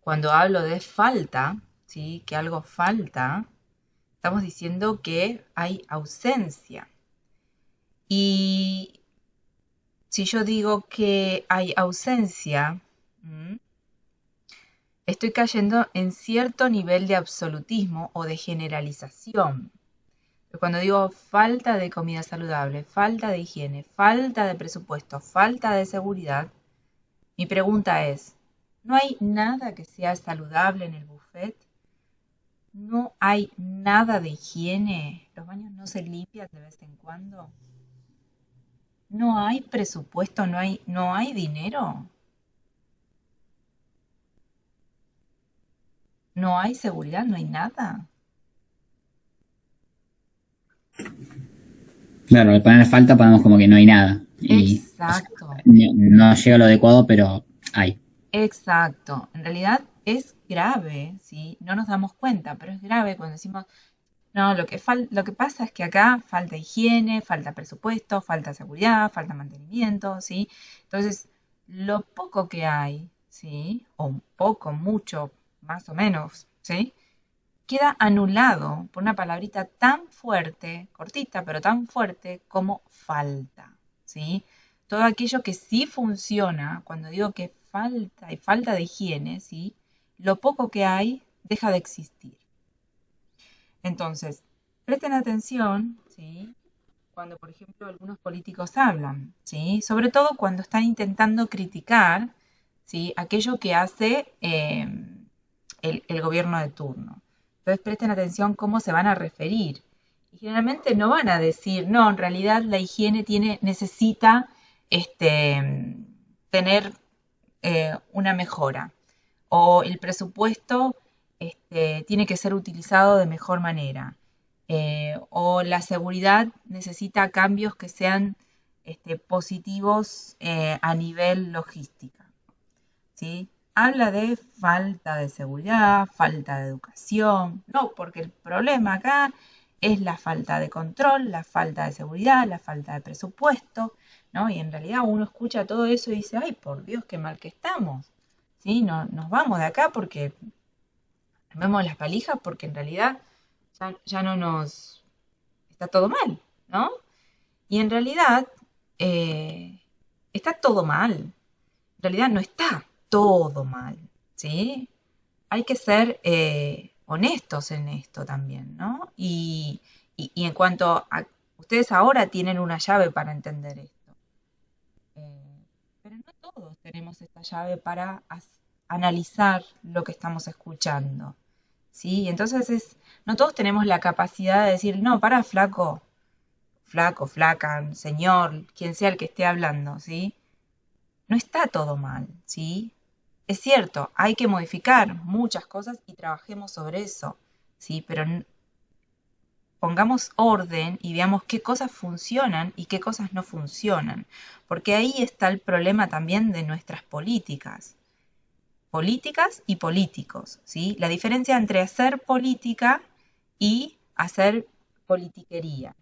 Cuando hablo de falta, ¿sí? Que algo falta, estamos diciendo que hay ausencia. Y si yo digo que hay ausencia, estoy cayendo en cierto nivel de absolutismo o de generalización. Cuando digo falta de comida saludable, falta de higiene, falta de presupuesto, falta de seguridad, mi pregunta es, ¿no hay nada que sea saludable en el buffet? ¿No hay nada de higiene? ¿Los baños no se limpian de vez en cuando? ¿No hay presupuesto? ¿No hay dinero? ¿No hay seguridad? ¿No hay nada? Claro, al poner falta ponemos como que no hay nada. Y Exacto. o sea, no llega a lo adecuado, pero hay. Exacto. En realidad es grave, ¿sí? No nos damos cuenta, pero es grave cuando decimos, no, lo que pasa es que acá falta higiene, falta presupuesto, falta seguridad, falta mantenimiento, ¿sí? Entonces, lo poco que hay, ¿sí? O un poco, mucho, más o menos, ¿sí? Queda anulado por una palabrita tan fuerte, cortita, pero tan fuerte como falta, ¿sí? Todo aquello que sí funciona, cuando digo que falta y falta de higiene, ¿sí? Lo poco que hay deja de existir. Entonces, presten atención, ¿sí? Cuando, por ejemplo, algunos políticos hablan, ¿sí? Sobre todo cuando están intentando criticar, ¿sí? Aquello que hace el gobierno de turno. Entonces, presten atención cómo se van a referir. Y generalmente no van a decir, no, en realidad la higiene necesita tener una mejora. O el presupuesto tiene que ser utilizado de mejor manera. O la seguridad necesita cambios que sean positivos a nivel logística, ¿sí? Habla de falta de seguridad, falta de educación, no, porque el problema acá es la falta de control, la falta de seguridad, la falta de presupuesto, ¿no? Y en realidad uno escucha todo eso y dice, ay, por Dios, qué mal que estamos, ¿sí? No, nos vamos de acá porque vemos las valijas porque en realidad ya no nos está todo mal, ¿no? Y en realidad está todo mal. En realidad no está todo mal, ¿sí? Hay que ser honestos en esto también, ¿no? Y en cuanto a, ustedes ahora tienen una llave para entender esto, pero no todos tenemos esta llave para analizar lo que estamos escuchando, ¿sí? Entonces no todos tenemos la capacidad de decir, no, para, flaco, flaca, señor, quien sea el que esté hablando, ¿sí? No está todo mal, ¿sí? Es cierto, hay que modificar muchas cosas y trabajemos sobre eso, ¿sí? Pero pongamos orden y veamos qué cosas funcionan y qué cosas no funcionan, porque ahí está el problema también de nuestras políticas y políticos, ¿sí? La diferencia entre hacer política y hacer politiquería.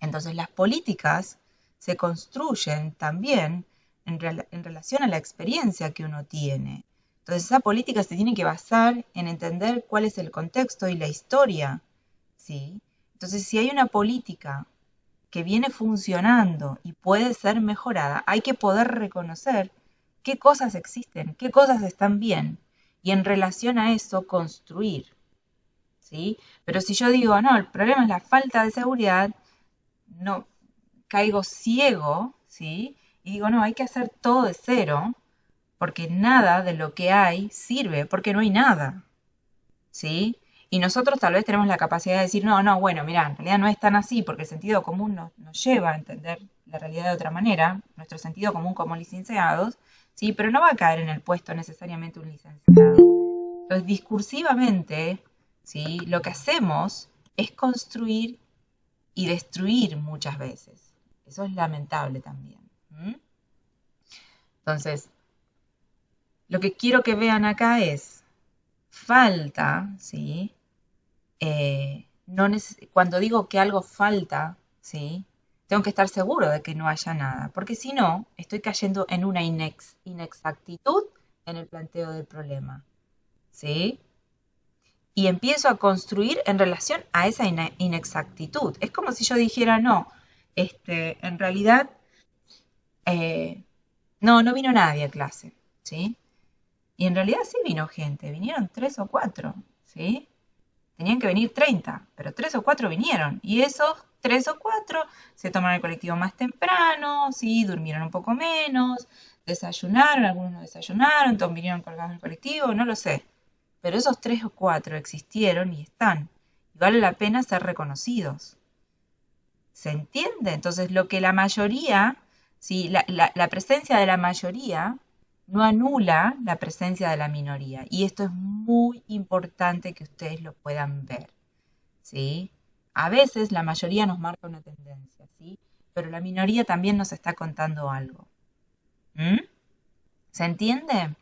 Entonces las políticas se construyen también en relación a la experiencia que uno tiene. Entonces esa política se tiene que basar en entender cuál es el contexto y la historia, ¿sí? Entonces si hay una política que viene funcionando y puede ser mejorada, hay que poder reconocer qué cosas existen, qué cosas están bien, y en relación a eso construir, ¿sí? Pero si yo digo, no, el problema es la falta de seguridad, no, caigo ciego, ¿sí? Y digo, no, hay que hacer todo de cero, porque nada de lo que hay sirve, porque no hay nada, ¿sí? Y nosotros tal vez tenemos la capacidad de decir, no, no, bueno, mira, en realidad no es tan así, porque el sentido común nos lleva a entender la realidad de otra manera, nuestro sentido común como licenciados, ¿sí? Pero no va a caer en el puesto necesariamente un licenciado. Entonces, discursivamente, ¿sí? Lo que hacemos es construir y destruir muchas veces. Eso es lamentable también. Entonces, lo que quiero que vean acá es falta, ¿sí? Cuando digo que algo falta, ¿sí? Tengo que estar seguro de que no haya nada, porque si no, estoy cayendo en una inexactitud en el planteo del problema, ¿sí? Y empiezo a construir en relación a esa inexactitud. Es como si yo dijera, no, en realidad, no vino nadie a clase, ¿sí? Y en realidad sí vino gente, vinieron 3 o 4, ¿sí? Tenían que venir 30, pero 3 o 4 vinieron. Y esos 3 o 4 se tomaron el colectivo más temprano, ¿sí? Durmieron un poco menos, desayunaron, algunos no desayunaron, todos vinieron colgados del colectivo, no lo sé. Pero esos 3 o 4 existieron y están. Y vale la pena ser reconocidos. ¿Se entiende? Entonces, lo que la mayoría, ¿sí? La presencia de la mayoría no anula la presencia de la minoría. Y esto es muy importante que ustedes lo puedan ver, ¿sí? A veces la mayoría nos marca una tendencia, ¿sí? Pero la minoría también nos está contando algo. ¿Se entiende?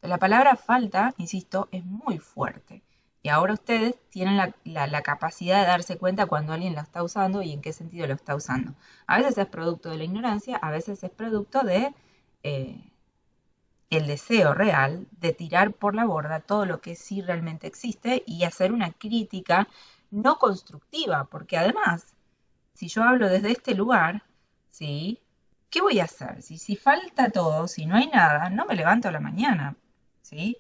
La palabra falta, insisto, es muy fuerte. Y ahora ustedes tienen la capacidad de darse cuenta cuando alguien la está usando y en qué sentido lo está usando. A veces es producto de la ignorancia, a veces es producto de el deseo real de tirar por la borda todo lo que sí realmente existe y hacer una crítica no constructiva, porque además, si yo hablo desde este lugar, ¿sí? ¿Qué voy a hacer? Si falta todo, si no hay nada, no me levanto a la mañana, ¿sí?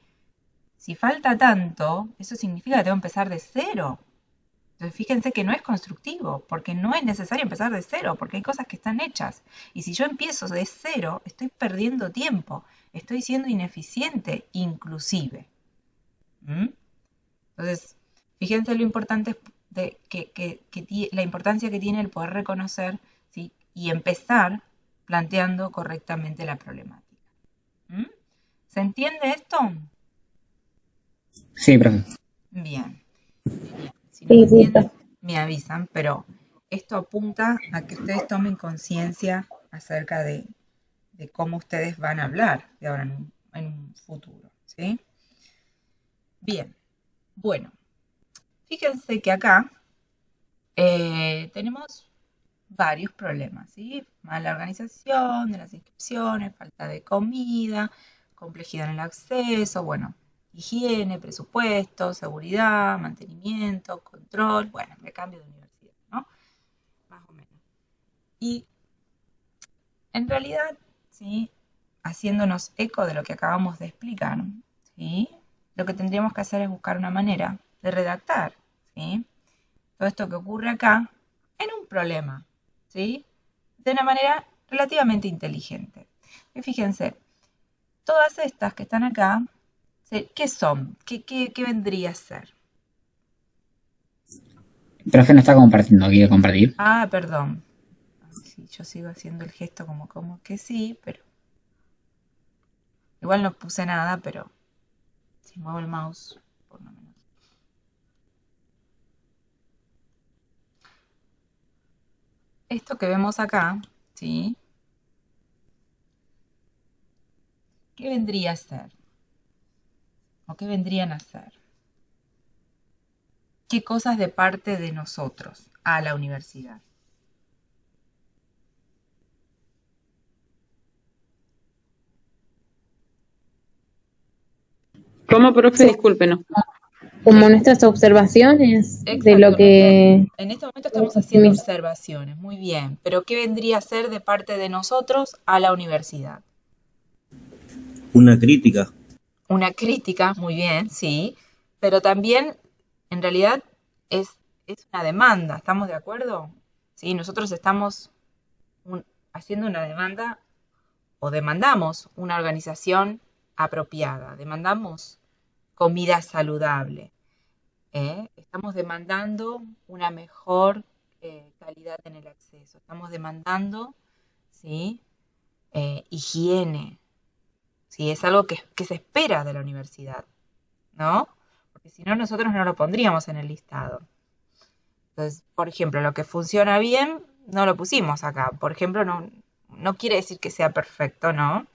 Si falta tanto, eso significa que tengo que empezar de cero. Entonces fíjense que no es constructivo, porque no es necesario empezar de cero, porque hay cosas que están hechas. Y si yo empiezo de cero, estoy perdiendo tiempo, estoy siendo ineficiente inclusive. Entonces, fíjense lo importante la importancia que tiene el poder reconocer, ¿sí? Y empezar planteando correctamente la problemática. ¿Se entiende esto? Sí, profe. Bien. Si no Sí, me sí, está. entienden, me avisan, pero esto apunta a que ustedes tomen conciencia acerca de cómo ustedes van a hablar de ahora en un futuro, ¿sí? Bien, bueno, fíjense que acá tenemos varios problemas, ¿sí? Mala organización de las inscripciones, falta de comida, complejidad en el acceso, bueno, higiene, presupuesto, seguridad, mantenimiento, control, bueno, me cambio de universidad, ¿no? Más o menos. Y en realidad, ¿sí? Haciéndonos eco de lo que acabamos de explicar, ¿sí? Lo que tendríamos que hacer es buscar una manera de redactar, ¿sí? Todo esto que ocurre acá en un problema, ¿sí? De una manera relativamente inteligente. Y fíjense, todas estas que están acá, ¿qué son? ¿Qué vendría a ser? El profe no está compartiendo, quiere compartir. Ah, perdón. Sí, yo sigo haciendo el gesto como que sí, pero igual no puse nada, pero si muevo el mouse, por lo menos. Esto que vemos acá, ¿sí? ¿Qué vendría a ser? ¿O qué vendrían a ser? qué cosas de parte de nosotros a la universidad. ¿Cómo, profe? Discúlpenos. Como nuestras observaciones de Exacto, lo que... en este momento estamos haciendo observaciones, muy bien, pero ¿qué vendría a ser de parte de nosotros a la universidad? Una crítica. Una crítica, muy bien, sí, pero también en realidad es una demanda, ¿estamos de acuerdo? Sí, nosotros estamos haciendo una demanda o demandamos una organización apropiada, demandamos comida saludable, estamos demandando una mejor calidad en el acceso, estamos demandando, ¿sí? Higiene, ¿sí? Es algo que se espera de la universidad, ¿no? Porque si no, nosotros no lo pondríamos en el listado. Entonces, por ejemplo, lo que funciona bien, no lo pusimos acá. Por ejemplo, no quiere decir que sea perfecto, ¿no?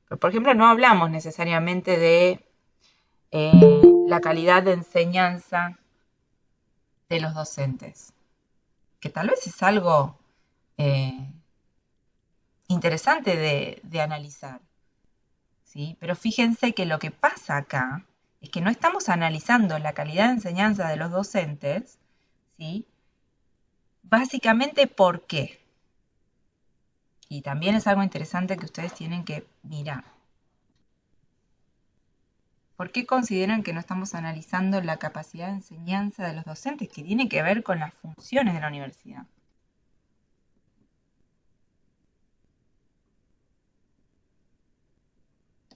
Pero, por ejemplo, no hablamos necesariamente de la calidad de enseñanza de los docentes, que tal vez es algo interesante de analizar, ¿sí? Pero fíjense que lo que pasa acá es que no estamos analizando la calidad de enseñanza de los docentes, ¿sí? Básicamente, ¿por qué? Y también es algo interesante que ustedes tienen que mirar. ¿Por qué consideran que no estamos analizando la capacidad de enseñanza de los docentes, que tiene que ver con las funciones de la universidad?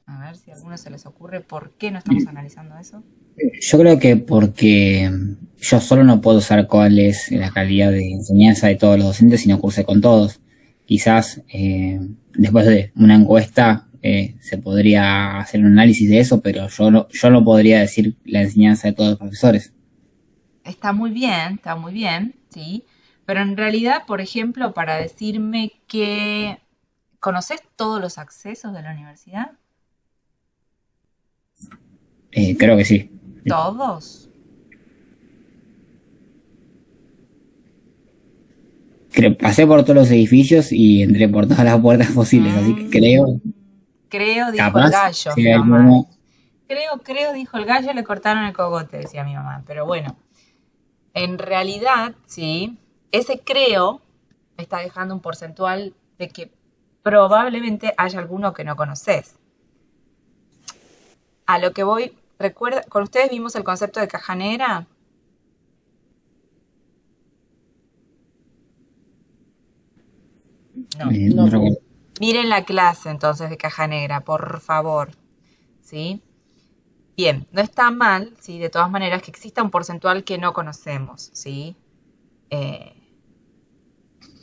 A ver si a alguno se les ocurre por qué no estamos analizando eso. Yo creo que porque yo solo no puedo saber cuál es la calidad de enseñanza de todos los docentes si no cursé con todos. Quizás después de una encuesta se podría hacer un análisis de eso, pero yo no podría decir la enseñanza de todos los profesores. Está muy bien, ¿sí? Pero en realidad, por ejemplo, para decirme que ¿conoces todos los accesos de la universidad? Creo que sí. ¿Todos? Pasé por todos los edificios y entré por todas las puertas posibles, así que creo, Creo, dijo el capaz, gallo, si mi hay mamá. alguno, Creo, dijo el gallo, le cortaron el cogote, decía mi mamá. Pero bueno, en realidad, sí, ese creo me está dejando un porcentual de que probablemente haya alguno que no conoces. A lo que voy, recuerda, con ustedes vimos el concepto de caja negra. No. no recuerdo. Miren la clase entonces de caja negra, por favor. ¿Sí? Bien, no está mal, ¿sí? De todas maneras, que exista un porcentual que no conocemos, ¿sí?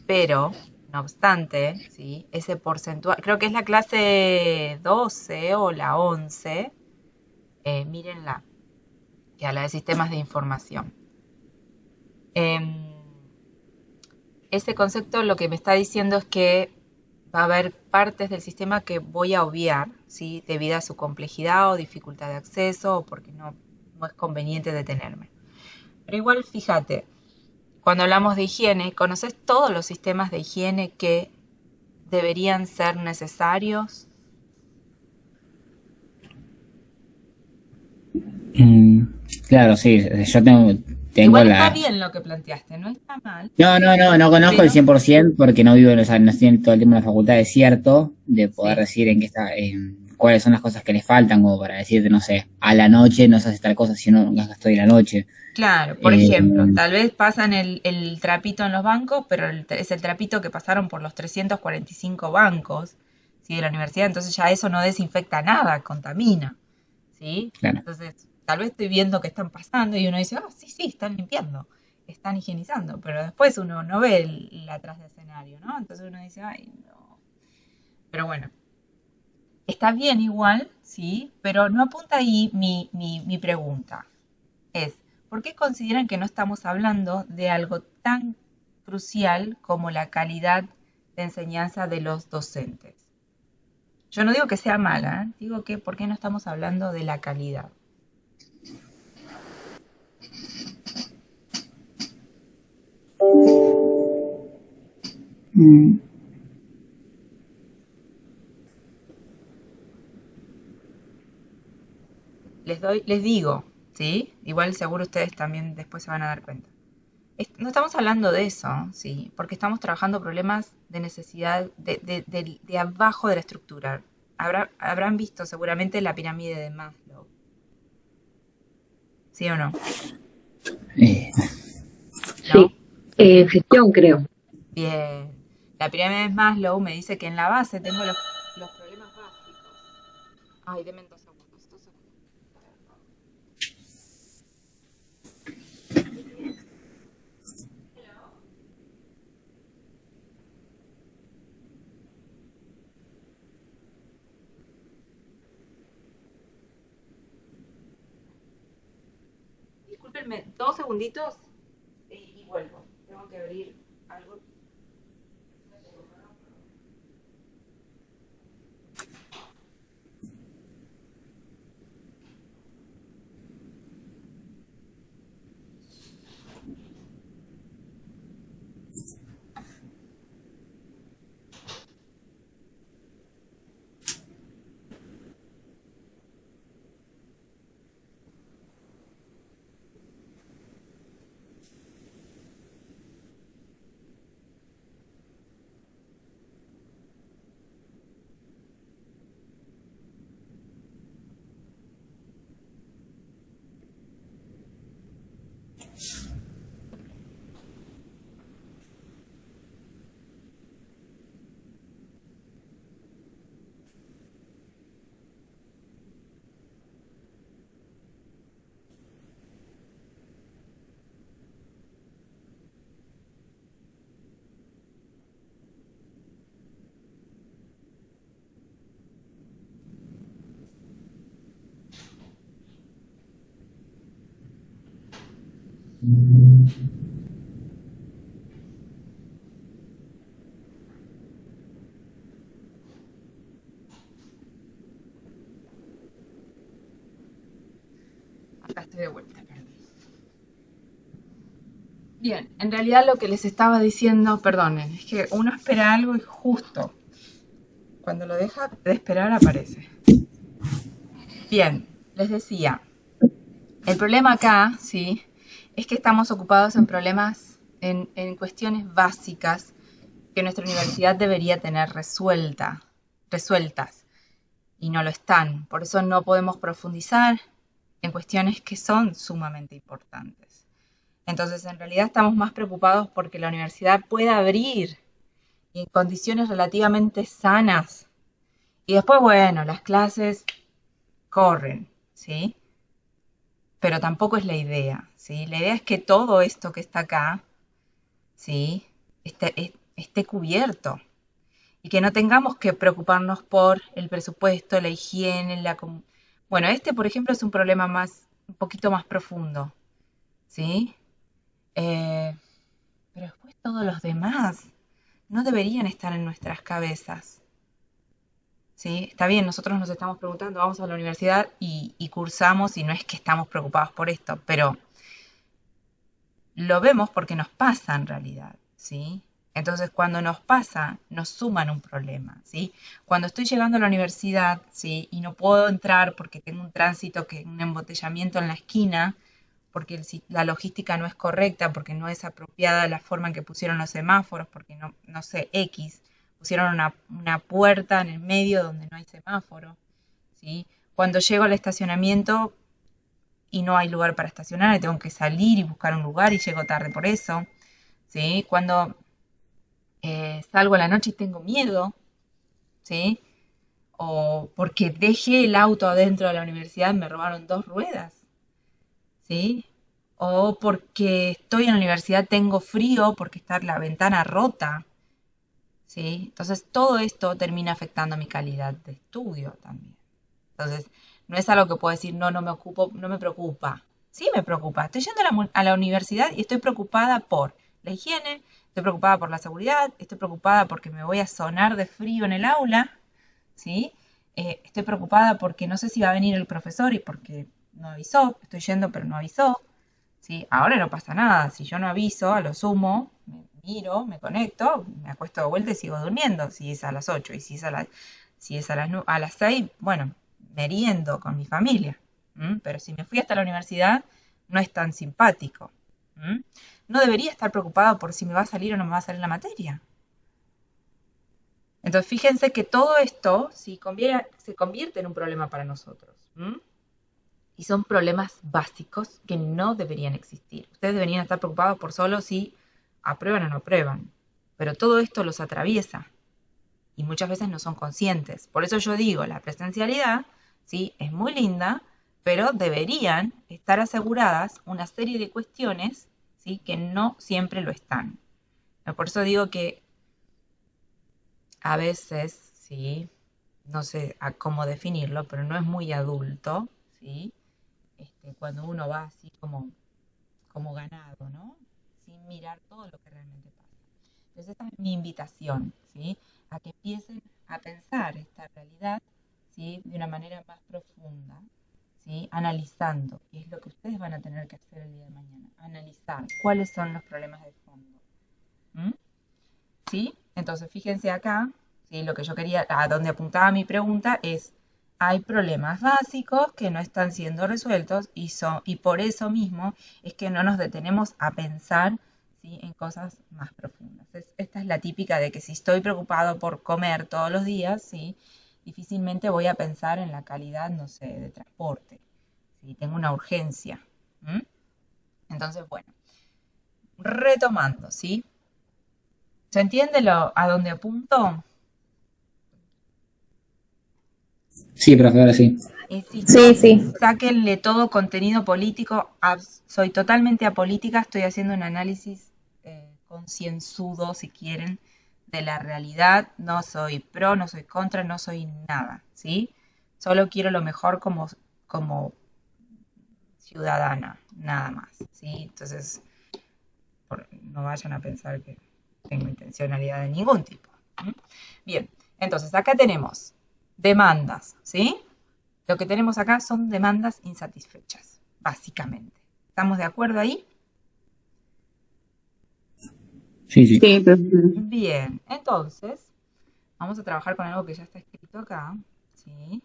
Pero, no obstante, ¿sí? Ese porcentual, creo que es la clase 12 o la 11, mírenla, que a la de sistemas de información. Ese concepto lo que me está diciendo es que va a haber partes del sistema que voy a obviar, ¿sí? Debido a su complejidad o dificultad de acceso o porque no es conveniente detenerme. Pero igual, fíjate, cuando hablamos de higiene, ¿conoces todos los sistemas de higiene que deberían ser necesarios? Claro, sí, yo tengo Igual la... está bien lo que planteaste, no está mal. No conozco Pero- el 100% porque no vivo, o sea, no estoy en todo el tiempo en la facultad, es cierto, de poder Sí. decir en qué está, cuáles son las cosas que le faltan, como para decirte, no sé, a la noche no se hace tal cosa si no estoy la noche. Claro, por Eh, ejemplo, tal vez pasan el trapito en los bancos, pero es el trapito que pasaron por los 345 bancos, ¿sí? De la universidad, entonces ya eso no desinfecta nada, contamina, ¿sí? Claro. Entonces, tal vez estoy viendo que están pasando y uno dice, ah, sí, están limpiando, están higienizando, pero después uno no ve el atrás del escenario, ¿no? Entonces uno dice, ay, no. Pero bueno, está bien igual, ¿sí? Pero no apunta ahí mi pregunta. Es, ¿por qué consideran que no estamos hablando de algo tan crucial como la calidad de enseñanza de los docentes? Yo no digo que sea mala, digo que ¿por qué no estamos hablando de la calidad? Mm. Les digo, ¿sí? Igual seguro ustedes también después se van a dar cuenta. No estamos hablando de eso, ¿sí? Porque estamos trabajando problemas de necesidad de abajo de la estructura. Habrán visto seguramente la pirámide de Maslow, ¿sí o no? ¿No? Sí, gestión creo. Bien. La pirámide de Maslow me dice que en la base tengo los problemas básicos. Ay, denme 2 segundos, 2 segundos. Discúlpenme 2 segunditos y vuelvo. Tengo que abrir algo. Acá estoy de vuelta, perdón. Bien, en realidad lo que les estaba diciendo, perdonen, es que uno espera algo y justo cuando lo deja de esperar aparece. Bien, les decía, el problema acá, ¿sí? Es que estamos ocupados en problemas, en cuestiones básicas que nuestra universidad debería tener resueltas, y no lo están. Por eso no podemos profundizar en cuestiones que son sumamente importantes. Entonces, en realidad estamos más preocupados porque la universidad pueda abrir en condiciones relativamente sanas. Y después, bueno, las clases corren, ¿sí? Pero tampoco es la idea, ¿sí? La idea es que todo esto que está acá, ¿sí? Esté cubierto. Y que no tengamos que preocuparnos por el presupuesto, la higiene, Bueno, por ejemplo, es un problema un poquito más profundo, ¿sí? Pero después todos los demás no deberían estar en nuestras cabezas, ¿sí? Está bien, nosotros nos estamos preguntando, vamos a la universidad y cursamos y no es que estamos preocupados por esto, pero lo vemos porque nos pasa en realidad, ¿sí? Entonces, cuando nos pasa, nos suman un problema, ¿sí? Cuando estoy llegando a la universidad, ¿sí? Y no puedo entrar porque tengo un embotellamiento en la esquina, porque la logística no es correcta, porque no es apropiada la forma en que pusieron los semáforos, porque no sé, pusieron una puerta en el medio donde no hay semáforo, ¿sí? Cuando llego al estacionamiento y no hay lugar para estacionar, y tengo que salir y buscar un lugar y llego tarde por eso, ¿sí? Cuando salgo a la noche y tengo miedo, ¿sí? O porque dejé el auto adentro de la universidad, me robaron 2 ruedas, ¿sí? O porque estoy en la universidad, tengo frío, porque está la ventana rota, ¿sí? Entonces todo esto termina afectando mi calidad de estudio también. Entonces, no es algo que puedo decir, no me ocupo, no me preocupa. Sí me preocupa. Estoy yendo a la universidad y estoy preocupada por la higiene, estoy preocupada por la seguridad, estoy preocupada porque me voy a sonar de frío en el aula, ¿sí? Estoy preocupada porque no sé si va a venir el profesor y porque no avisó, estoy yendo pero no avisó, ¿sí? Ahora no pasa nada, si yo no aviso, a lo sumo, miro, me conecto, me acuesto de vuelta y sigo durmiendo, si es a las 8 y si es a las 6, bueno, meriendo con mi familia. Pero si me fui hasta la universidad, no es tan simpático. No debería estar preocupado por si me va a salir o no me va a salir la materia. Entonces, fíjense que todo esto se convierte en un problema para nosotros. Y son problemas básicos que no deberían existir. Ustedes deberían estar preocupados por solo si aprueban o no aprueban. Pero todo esto los atraviesa. Y muchas veces no son conscientes. Por eso yo digo, la presencialidad, ¿sí?, es muy linda, pero deberían estar aseguradas una serie de cuestiones, ¿sí?, que no siempre lo están. Por eso digo que a veces, ¿sí?, no sé cómo definirlo, pero no es muy adulto, ¿sí?, cuando uno va así como ganado, ¿no?, sin mirar todo lo que realmente pasa. Entonces esta es mi invitación, ¿sí?, a que empiecen a pensar esta realidad, ¿sí?, de una manera más profunda, ¿sí?, analizando, y es lo que ustedes van a tener que hacer el día de mañana, analizar cuáles son los problemas de fondo. ¿Sí? Entonces fíjense acá, ¿sí?, lo que yo quería, a donde apuntaba mi pregunta es, hay problemas básicos que no están siendo resueltos y por eso mismo es que no nos detenemos a pensar, ¿sí?, en cosas más profundas. Esta es la típica de que si estoy preocupado por comer todos los días, ¿sí?, difícilmente voy a pensar en la calidad, no sé, de transporte. ¿Sí? Tengo una urgencia. Entonces, bueno, retomando, ¿sí? ¿Se entiende a dónde apunto? Sí, profe, ahora sí. Y si Sí, no, sí. sáquenle todo contenido político. Soy totalmente apolítica, estoy haciendo un análisis concienzudo, si quieren, de la realidad. No soy pro, no soy contra, no soy nada, ¿sí? Solo quiero lo mejor como ciudadana, nada más, ¿sí? Entonces, no vayan a pensar que tengo intencionalidad de ningún tipo. Bien, entonces acá tenemos demandas, ¿sí? Lo que tenemos acá son demandas insatisfechas, básicamente. ¿Estamos de acuerdo ahí? Sí, sí. Sí, profe. Bien, entonces vamos a trabajar con algo que ya está escrito acá, ¿sí?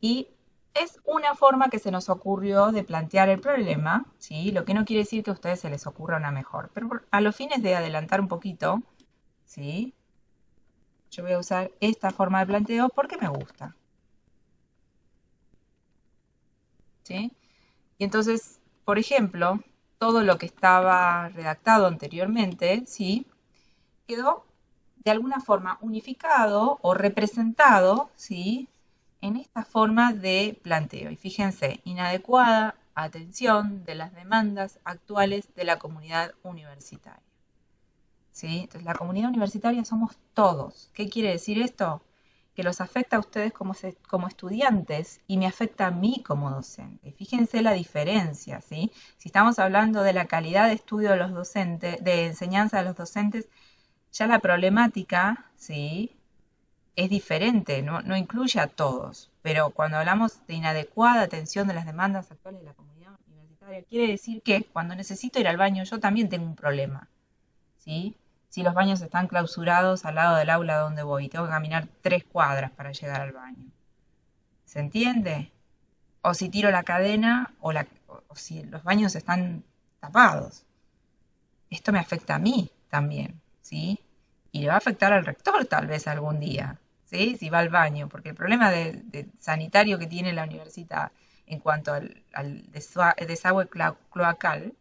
Y es una forma que se nos ocurrió de plantear el problema, ¿sí? Lo que no quiere decir que a ustedes se les ocurra una mejor. Pero a los fines de adelantar un poquito, ¿sí?, yo voy a usar esta forma de planteo porque me gusta, ¿sí? Y entonces, por ejemplo, todo lo que estaba redactado anteriormente, ¿sí?, quedó de alguna forma unificado o representado, ¿sí?, en esta forma de planteo. Y fíjense, inadecuada atención de las demandas actuales de la comunidad universitaria. ¿Sí? Entonces, la comunidad universitaria somos todos. ¿Qué quiere decir esto? Que los afecta a ustedes como estudiantes y me afecta a mí como docente. Fíjense la diferencia, ¿sí? Si estamos hablando de la calidad de estudio de los docentes, de enseñanza de los docentes, ya la problemática, ¿sí?, es diferente, no incluye a todos. Pero cuando hablamos de inadecuada atención de las demandas actuales de la comunidad universitaria, quiere decir que cuando necesito ir al baño yo también tengo un problema, ¿sí? Si los baños están clausurados al lado del aula donde voy y tengo que caminar 3 cuadras para llegar al baño. ¿Se entiende? O si tiro la cadena o si los baños están tapados. Esto me afecta a mí también, ¿sí? Y le va a afectar al rector tal vez algún día, ¿sí?, si va al baño, porque el problema de sanitario que tiene la universidad en cuanto al desagüe cloacal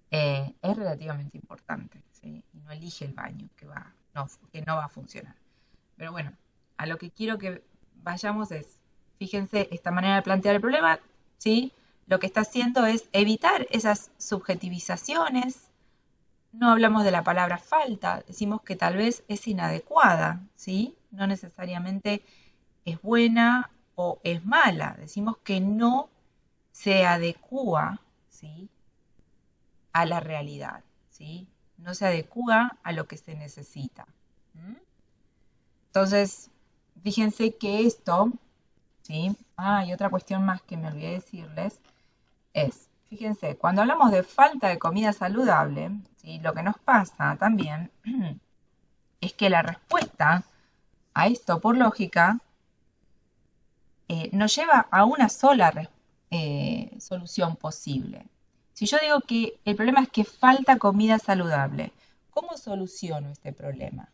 es relativamente importante, ¿sí? Y no elige el baño que no va a funcionar. Pero bueno, a lo que quiero que vayamos es, fíjense, esta manera de plantear el problema, ¿sí?, lo que está haciendo es evitar esas subjetivizaciones. No hablamos de la palabra falta, decimos que tal vez es inadecuada, ¿sí? No necesariamente es buena o es mala, decimos que no se adecúa, ¿sí?, a la realidad, ¿sí? No se adecúa a lo que se necesita. Entonces, fíjense que esto, ¿sí? Y otra cuestión más que me olvidé decirles es, fíjense, cuando hablamos de falta de comida saludable, ¿sí?, ¿sí? Lo que nos pasa también es que la respuesta a esto, por lógica, nos lleva a una sola solución posible. Si yo digo que el problema es que falta comida saludable, ¿cómo soluciono este problema?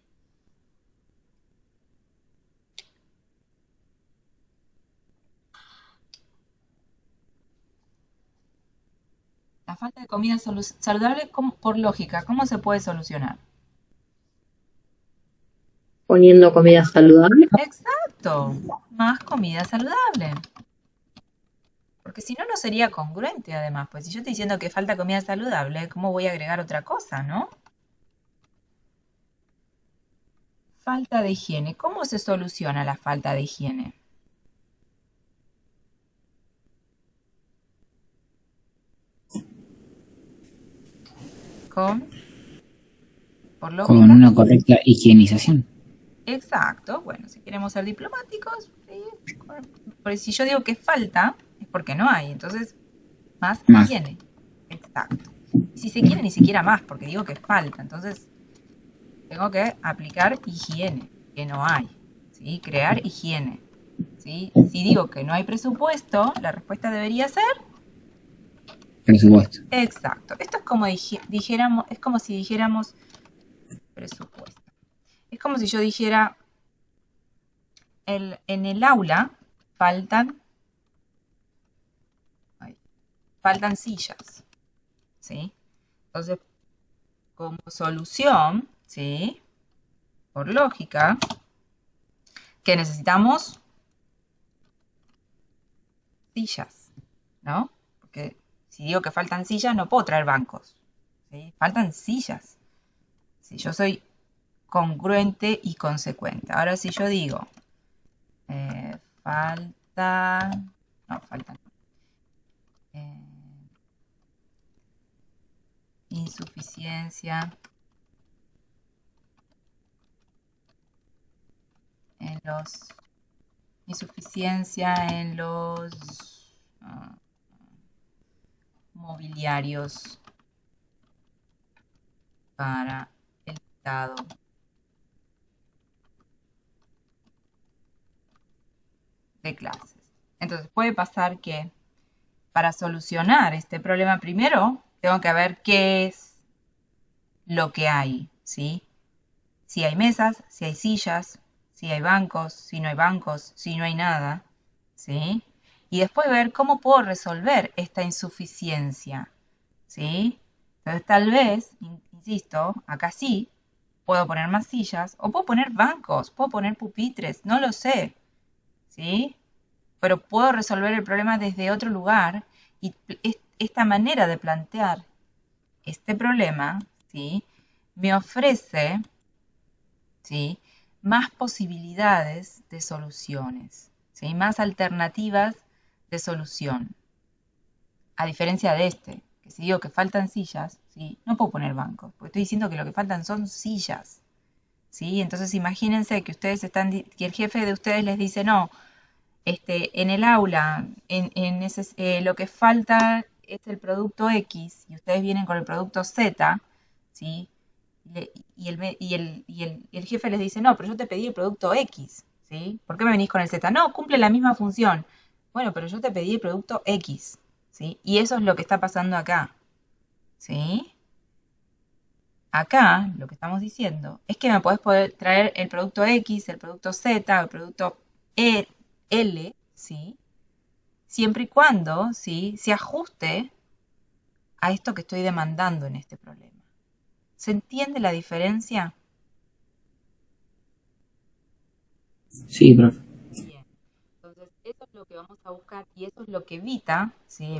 La falta de comida saludable, por lógica, ¿cómo se puede solucionar? Poniendo comida saludable. Exacto, más comida saludable. Porque si no, no sería congruente además. Pues si yo estoy diciendo que falta comida saludable, ¿cómo voy a agregar otra cosa, no? Falta de higiene. ¿Cómo se soluciona la falta de higiene? Por Con lógica. una correcta higienización. Exacto. Bueno, si queremos ser diplomáticos, sí, porque si yo digo que falta, es porque no hay. Entonces, más higiene. Exacto. Y si se quiere, ni siquiera más, porque digo que falta. Entonces, tengo que aplicar higiene, que no hay. ¿Sí? Crear higiene. ¿Sí? Si digo que no hay presupuesto, la respuesta debería ser presupuesto. Exacto. Esto es como dijéramos, es como si dijéramos presupuesto. Es como si yo dijera en el aula faltan sillas. ¿Sí? Entonces, como solución, ¿sí? Por lógica, que necesitamos sillas, ¿no? Porque si digo que faltan sillas, no puedo traer bancos. ¿Sí? Faltan sillas. Si yo soy congruente y consecuente. Ahora si yo digo insuficiencia en los mobiliarios para el Estado. De clases. Entonces puede pasar que para solucionar este problema primero tengo que ver qué es lo que hay, ¿sí? Si hay mesas, si hay sillas, si hay bancos, si no hay bancos, si no hay nada, ¿sí? Y después ver cómo puedo resolver esta insuficiencia, ¿sí? Entonces tal vez, insisto, acá sí, puedo poner más sillas o puedo poner bancos, puedo poner pupitres, no lo sé, ¿sí? Pero puedo resolver el problema desde otro lugar y esta manera de plantear este problema, ¿sí? Me ofrece, ¿sí? Más posibilidades de soluciones, ¿sí? Más alternativas de solución. A diferencia de que si digo que faltan sillas, ¿sí? No puedo poner bancos, porque estoy diciendo que lo que faltan son sillas, ¿sí? Entonces imagínense que que el jefe de ustedes les dice, no, en el aula, lo que falta es el producto X y ustedes vienen con el producto Z, ¿sí? Y el jefe les dice, no, pero yo te pedí el producto X, ¿sí? ¿Por qué me venís con el Z? No, cumple la misma función. Bueno, pero yo te pedí el producto X, ¿sí? Y eso es lo que está pasando acá, ¿sí? Acá lo que estamos diciendo es que me podés poder traer el producto X, el producto Z, el producto L, ¿sí? Siempre y cuando, ¿sí? Se ajuste a esto que estoy demandando en este problema. ¿Se entiende la diferencia? Sí, profe. Bien. Entonces, eso es lo que vamos a buscar y eso es lo que evita, ¿sí?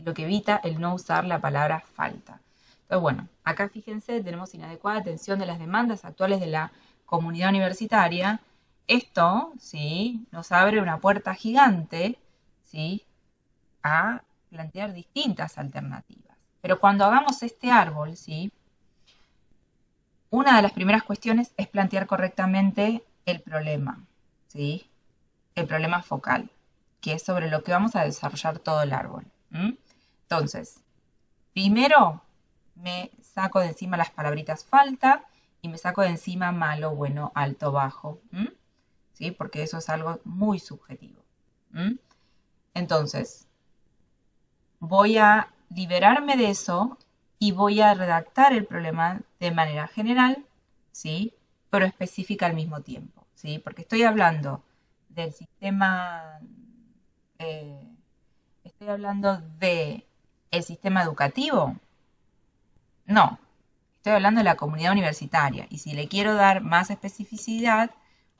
Lo que evita el no usar la palabra falta. Entonces, bueno, acá fíjense, tenemos inadecuada atención de las demandas actuales de la comunidad universitaria. Esto, ¿sí? Nos abre una puerta gigante, ¿sí? A plantear distintas alternativas. Pero cuando hagamos este árbol, ¿sí? Una de las primeras cuestiones es plantear correctamente el problema, ¿sí? El problema focal, que es sobre lo que vamos a desarrollar todo el árbol. Entonces, primero me saco de encima las palabritas falta y me saco de encima malo, bueno, alto, bajo. ¿Sí? Porque eso es algo muy subjetivo. Entonces, voy a liberarme de eso y voy a redactar el problema de manera general, ¿sí? Pero específica al mismo tiempo, ¿sí? Porque estoy hablando del sistema, estoy hablando del sistema educativo. No, estoy hablando de la comunidad universitaria. Y si le quiero dar más especificidad,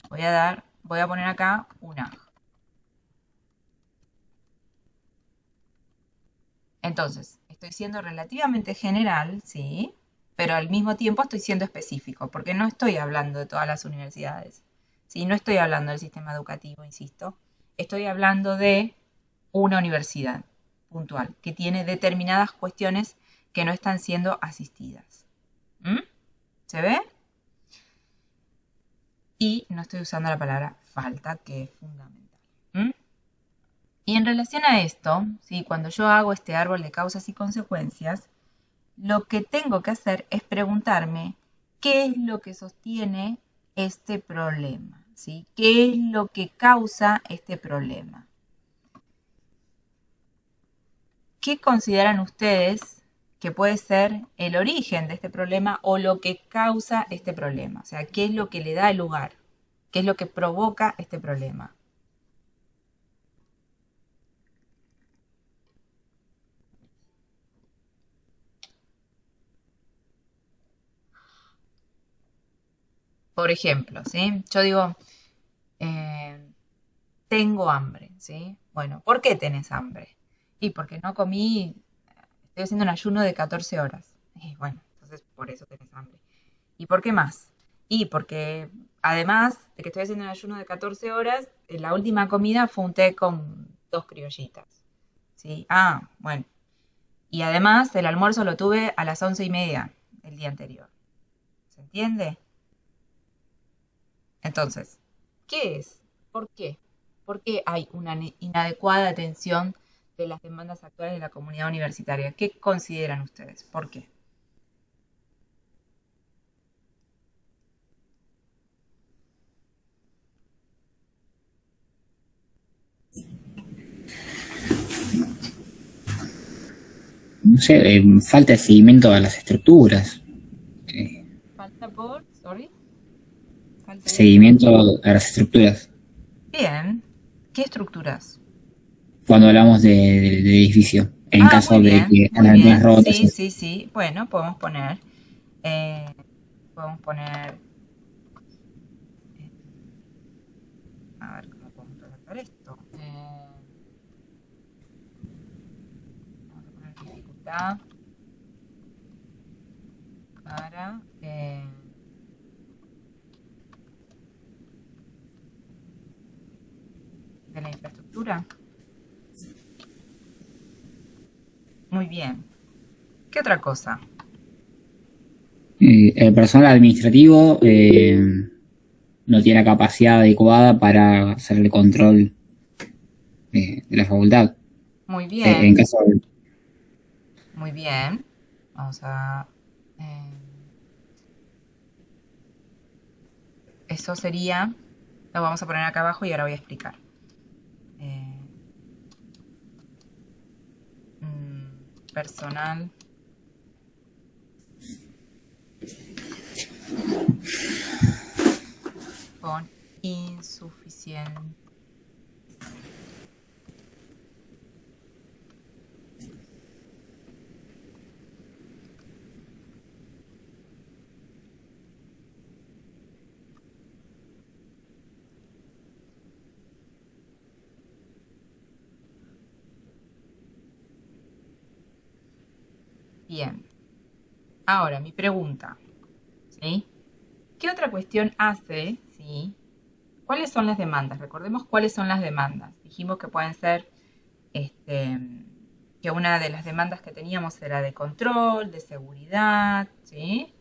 voy a poner acá una. Entonces, estoy siendo relativamente general, ¿sí? Pero al mismo tiempo estoy siendo específico, porque no estoy hablando de todas las universidades, ¿sí? No estoy hablando del sistema educativo, insisto. Estoy hablando de una universidad puntual, que tiene determinadas cuestiones que no están siendo asistidas. ¿Se ve? Y no estoy usando la palabra falta, que es fundamental. Y en relación a esto, ¿sí? Cuando yo hago este árbol de causas y consecuencias, lo que tengo que hacer es preguntarme qué es lo que sostiene este problema, ¿sí? ¿Qué es lo que causa este problema? ¿Qué consideran ustedes que puede ser el origen de este problema o lo que causa este problema? O sea, ¿qué es lo que le da el lugar? ¿Qué es lo que provoca este problema? Por ejemplo, ¿sí? Yo digo, tengo hambre, ¿sí? Bueno, ¿por qué tenés hambre? Y porque no comí, estoy haciendo un ayuno de 14 horas. Y bueno, entonces por eso tenés hambre. ¿Y por qué más? Y porque además de que estoy haciendo un ayuno de 14 horas, la última comida fue un té con 2 criollitas, ¿sí? Ah, bueno. Y además el almuerzo lo tuve a las 11:30 el día anterior. ¿Se entiende? Entonces, ¿qué es? ¿Por qué? ¿Por qué hay una inadecuada atención de las demandas actuales de la comunidad universitaria? ¿Qué consideran ustedes? ¿Por qué? No sé, falta de seguimiento a las estructuras. Falta por, sorry. Falta de... Seguimiento a las estructuras. Bien. ¿Qué estructuras? Cuando hablamos del edificio, en caso de que muy hayan bien. rotas. Sí. Bueno, podemos poner, a ver cómo podemos redactar esto. Vamos a poner dificultad para de la infraestructura. Muy bien. ¿Qué otra cosa? El personal administrativo no tiene la capacidad adecuada para hacer el control de la facultad. Muy bien. En caso de... Muy bien. Vamos a... eso sería... Lo vamos a poner acá abajo y ahora voy a explicar. Personal con insuficiente bien. Ahora, mi pregunta, ¿sí? ¿Qué otra cuestión hace, ¿sí? ¿Cuáles son las demandas? Recordemos cuáles son las demandas. Dijimos que pueden ser, que una de las demandas que teníamos era de control, de seguridad, ¿sí?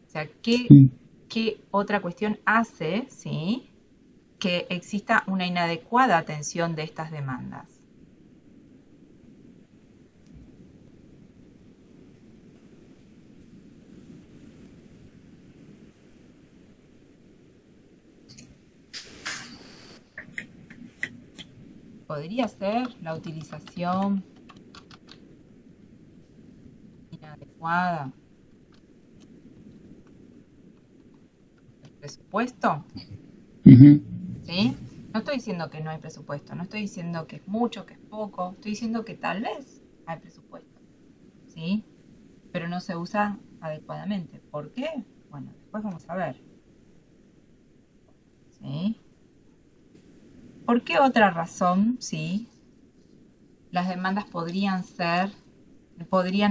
O sea, ¿qué otra cuestión hace, ¿sí? Que exista una inadecuada atención de estas demandas? Podría ser la utilización inadecuada del presupuesto, Ujú. ¿sí? No estoy diciendo que no hay presupuesto, no estoy diciendo que es mucho, que es poco, estoy diciendo que tal vez hay presupuesto, ¿sí? Pero no se usa adecuadamente. ¿Por qué? Bueno, después vamos a ver, ¿sí? ¿Por qué otra razón, sí? Las demandas podrían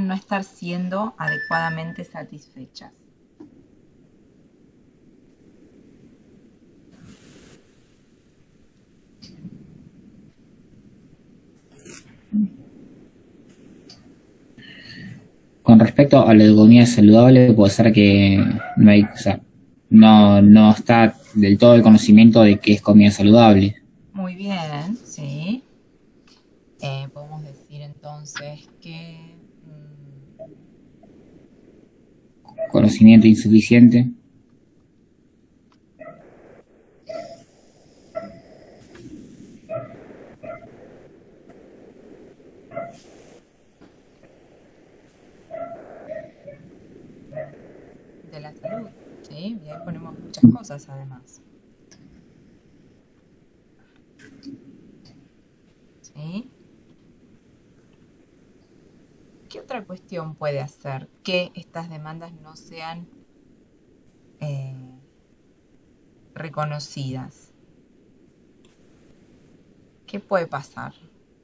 no estar siendo adecuadamente satisfechas. Con respecto a la comida saludable, puede ser que no hay, o sea, no está del todo el conocimiento de qué es comida saludable. Muy bien, sí. Podemos decir entonces que Conocimiento insuficiente. de la salud, ¿sí? Y ahí ponemos muchas cosas además, ¿sí? ¿Qué otra cuestión puede hacer que estas demandas no sean eh, reconocidas? ¿Qué puede pasar?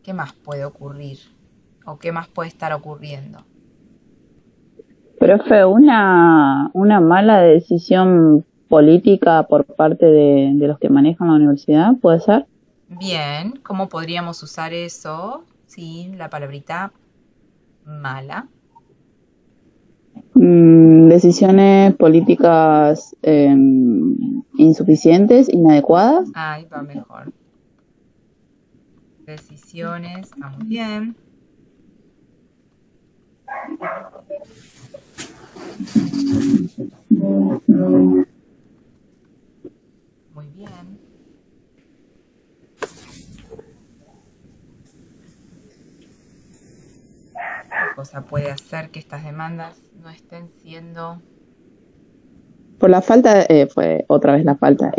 ¿Qué más puede ocurrir? ¿O qué más puede estar ocurriendo? Profe, una mala decisión política por parte de los que manejan la universidad, ¿puede ser? Bien, ¿cómo podríamos usar eso? Sí, la palabrita mala. Decisiones políticas insuficientes, inadecuadas. Ahí va mejor. Decisiones, está muy bien. Muy bien. ¿Qué cosa puede hacer que estas demandas no estén siendo... Por la falta, fue otra vez la falta.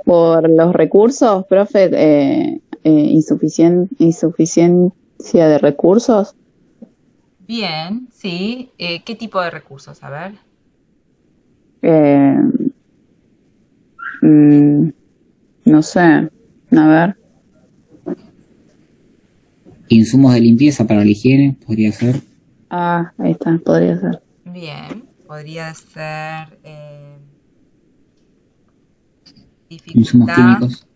Por los recursos, profe, insuficiencia de recursos. Bien, sí. ¿Qué tipo de recursos? A ver. Eh, no sé, a ver. Insumos de limpieza para la higiene, podría ser. Ah, ahí está, podría ser. Bien, podría ser Insumos dificultad, químicos.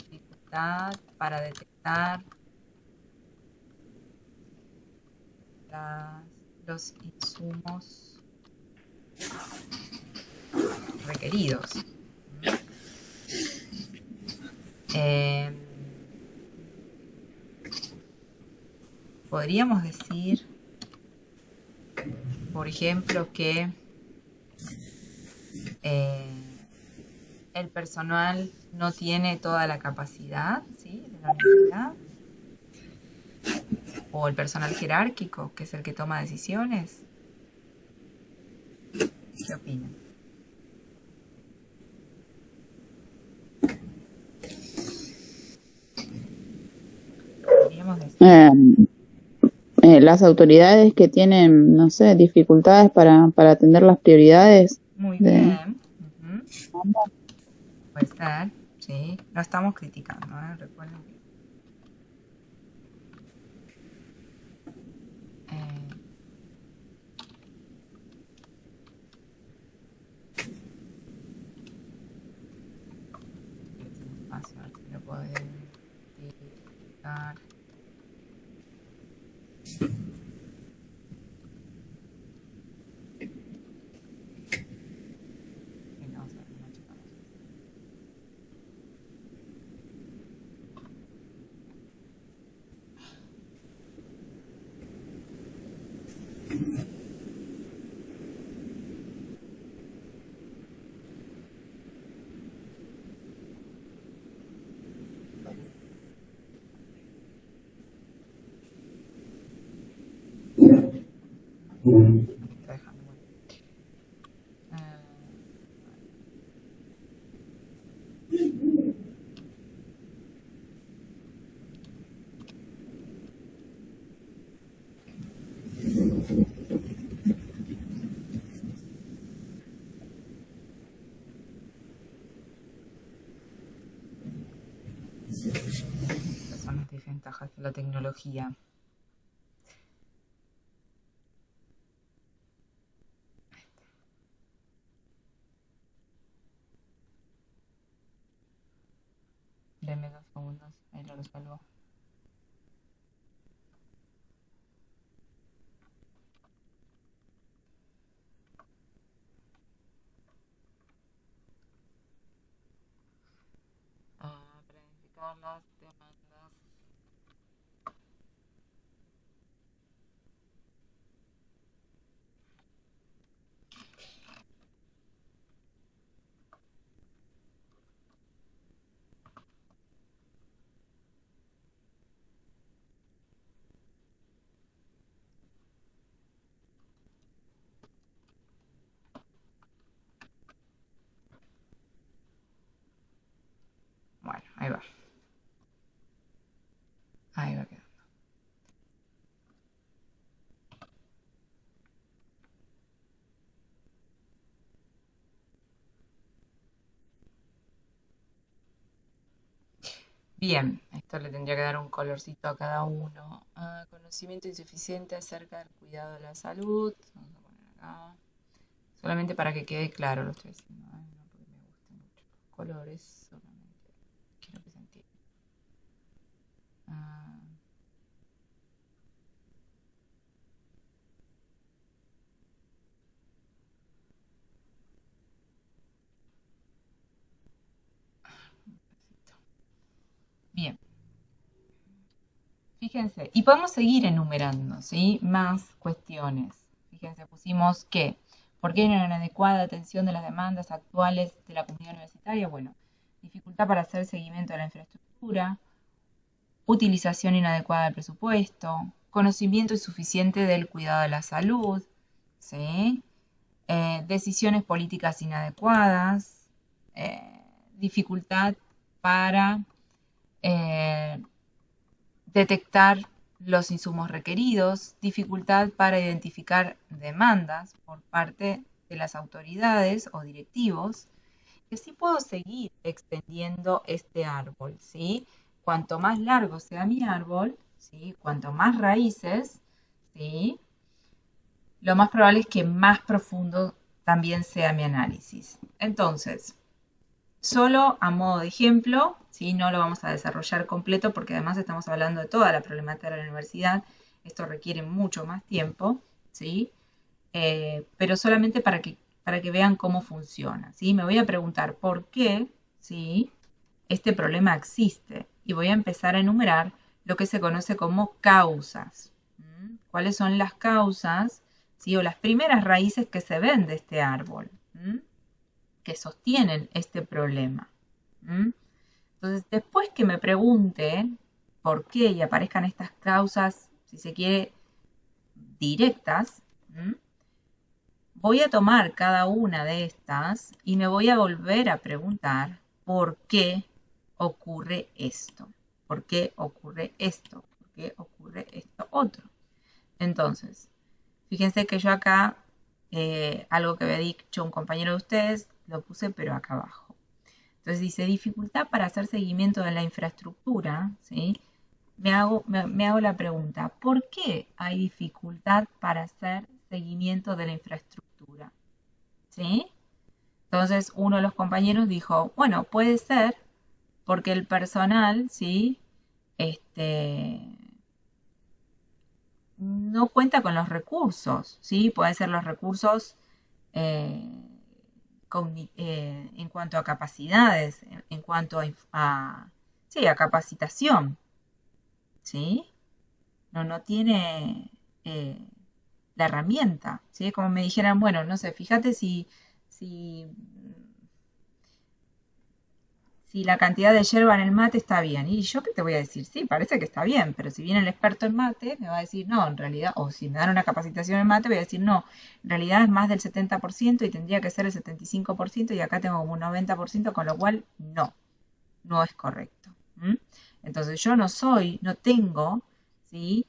dificultad para detectar los insumos requeridos. Eh, podríamos decir, por ejemplo, que el personal no tiene toda la capacidad, ¿sí?, de la universidad, o el personal jerárquico, que es el que toma decisiones. ¿Qué opinan? Podríamos decir, Las autoridades que tienen, no sé, dificultades para atender las prioridades. muy bien. Puede ser, sí. No estamos criticando, recuerden que espacio, a ver si lo puedo identificar. Venga, vamos a ver, no checamos. Está dejando, bueno. Ah, estas son las desventajas de la tecnología. Deme 2 segundos, ahí lo resuelvo. Para identificar las demandas. Bueno, ahí va. Ahí va quedando. Bien, esto le tendría que dar un colorcito a cada uno. Conocimiento insuficiente acerca del cuidado de la salud. Vamos a poner acá. Solamente para que quede claro lo estoy haciendo. No porque me gusten mucho los colores, solamente quiero que se entienda. Ah, Bien, fíjense, y podemos seguir enumerando, ¿sí? Más cuestiones. Fíjense, pusimos que, ¿por qué no hay una adecuada atención de las demandas actuales de la comunidad universitaria? Bueno, dificultad para hacer seguimiento de la infraestructura, utilización inadecuada del presupuesto, conocimiento insuficiente del cuidado de la salud, ¿sí? Decisiones políticas inadecuadas, dificultad para detectar los insumos requeridos, dificultad para identificar demandas por parte de las autoridades o directivos. Y así puedo seguir extendiendo este árbol, ¿sí? Cuanto más largo sea mi árbol, ¿sí? Cuanto más raíces, ¿sí? Lo más probable es que más profundo también sea mi análisis. Entonces, solo a modo de ejemplo, ¿sí? No lo vamos a desarrollar completo porque además estamos hablando de toda la problemática de la universidad. Esto requiere mucho más tiempo, ¿sí? Pero solamente para que vean cómo funciona, ¿sí? Me voy a preguntar por qué, ¿sí? Este problema existe y voy a empezar a enumerar lo que se conoce como causas. ¿Cuáles son las causas, ¿sí? O las primeras raíces que se ven de este árbol, que sostienen este problema? Entonces, después que me pregunte por qué y aparezcan estas causas, si se quiere, directas, voy a tomar cada una de estas y me voy a volver a preguntar por qué ocurre esto, por qué ocurre esto, por qué ocurre esto otro. Entonces, fíjense que yo acá, algo que había dicho un compañero de ustedes, lo puse pero acá abajo. Entonces dice, dificultad para hacer seguimiento de la infraestructura, ¿sí? Me hago la pregunta, ¿por qué hay dificultad para hacer seguimiento de la infraestructura? ¿Sí? Entonces uno de los compañeros dijo, bueno, puede ser porque el personal, ¿sí? No cuenta con los recursos, ¿sí? Pueden ser los recursos en cuanto a capacidades, en cuanto sí, a capacitación, ¿sí? No tiene la herramienta, ¿sí? Como me dijeran, bueno, no sé, fíjate si si la cantidad de yerba en el mate está bien. Y yo qué te voy a decir, sí, parece que está bien, pero si viene el experto en mate, me va a decir, no, en realidad, o si me dan una capacitación en mate, voy a decir, no, en realidad es más del 70% y tendría que ser el 75% y acá tengo como un 90%, con lo cual no es correcto. Entonces yo no tengo, ¿sí?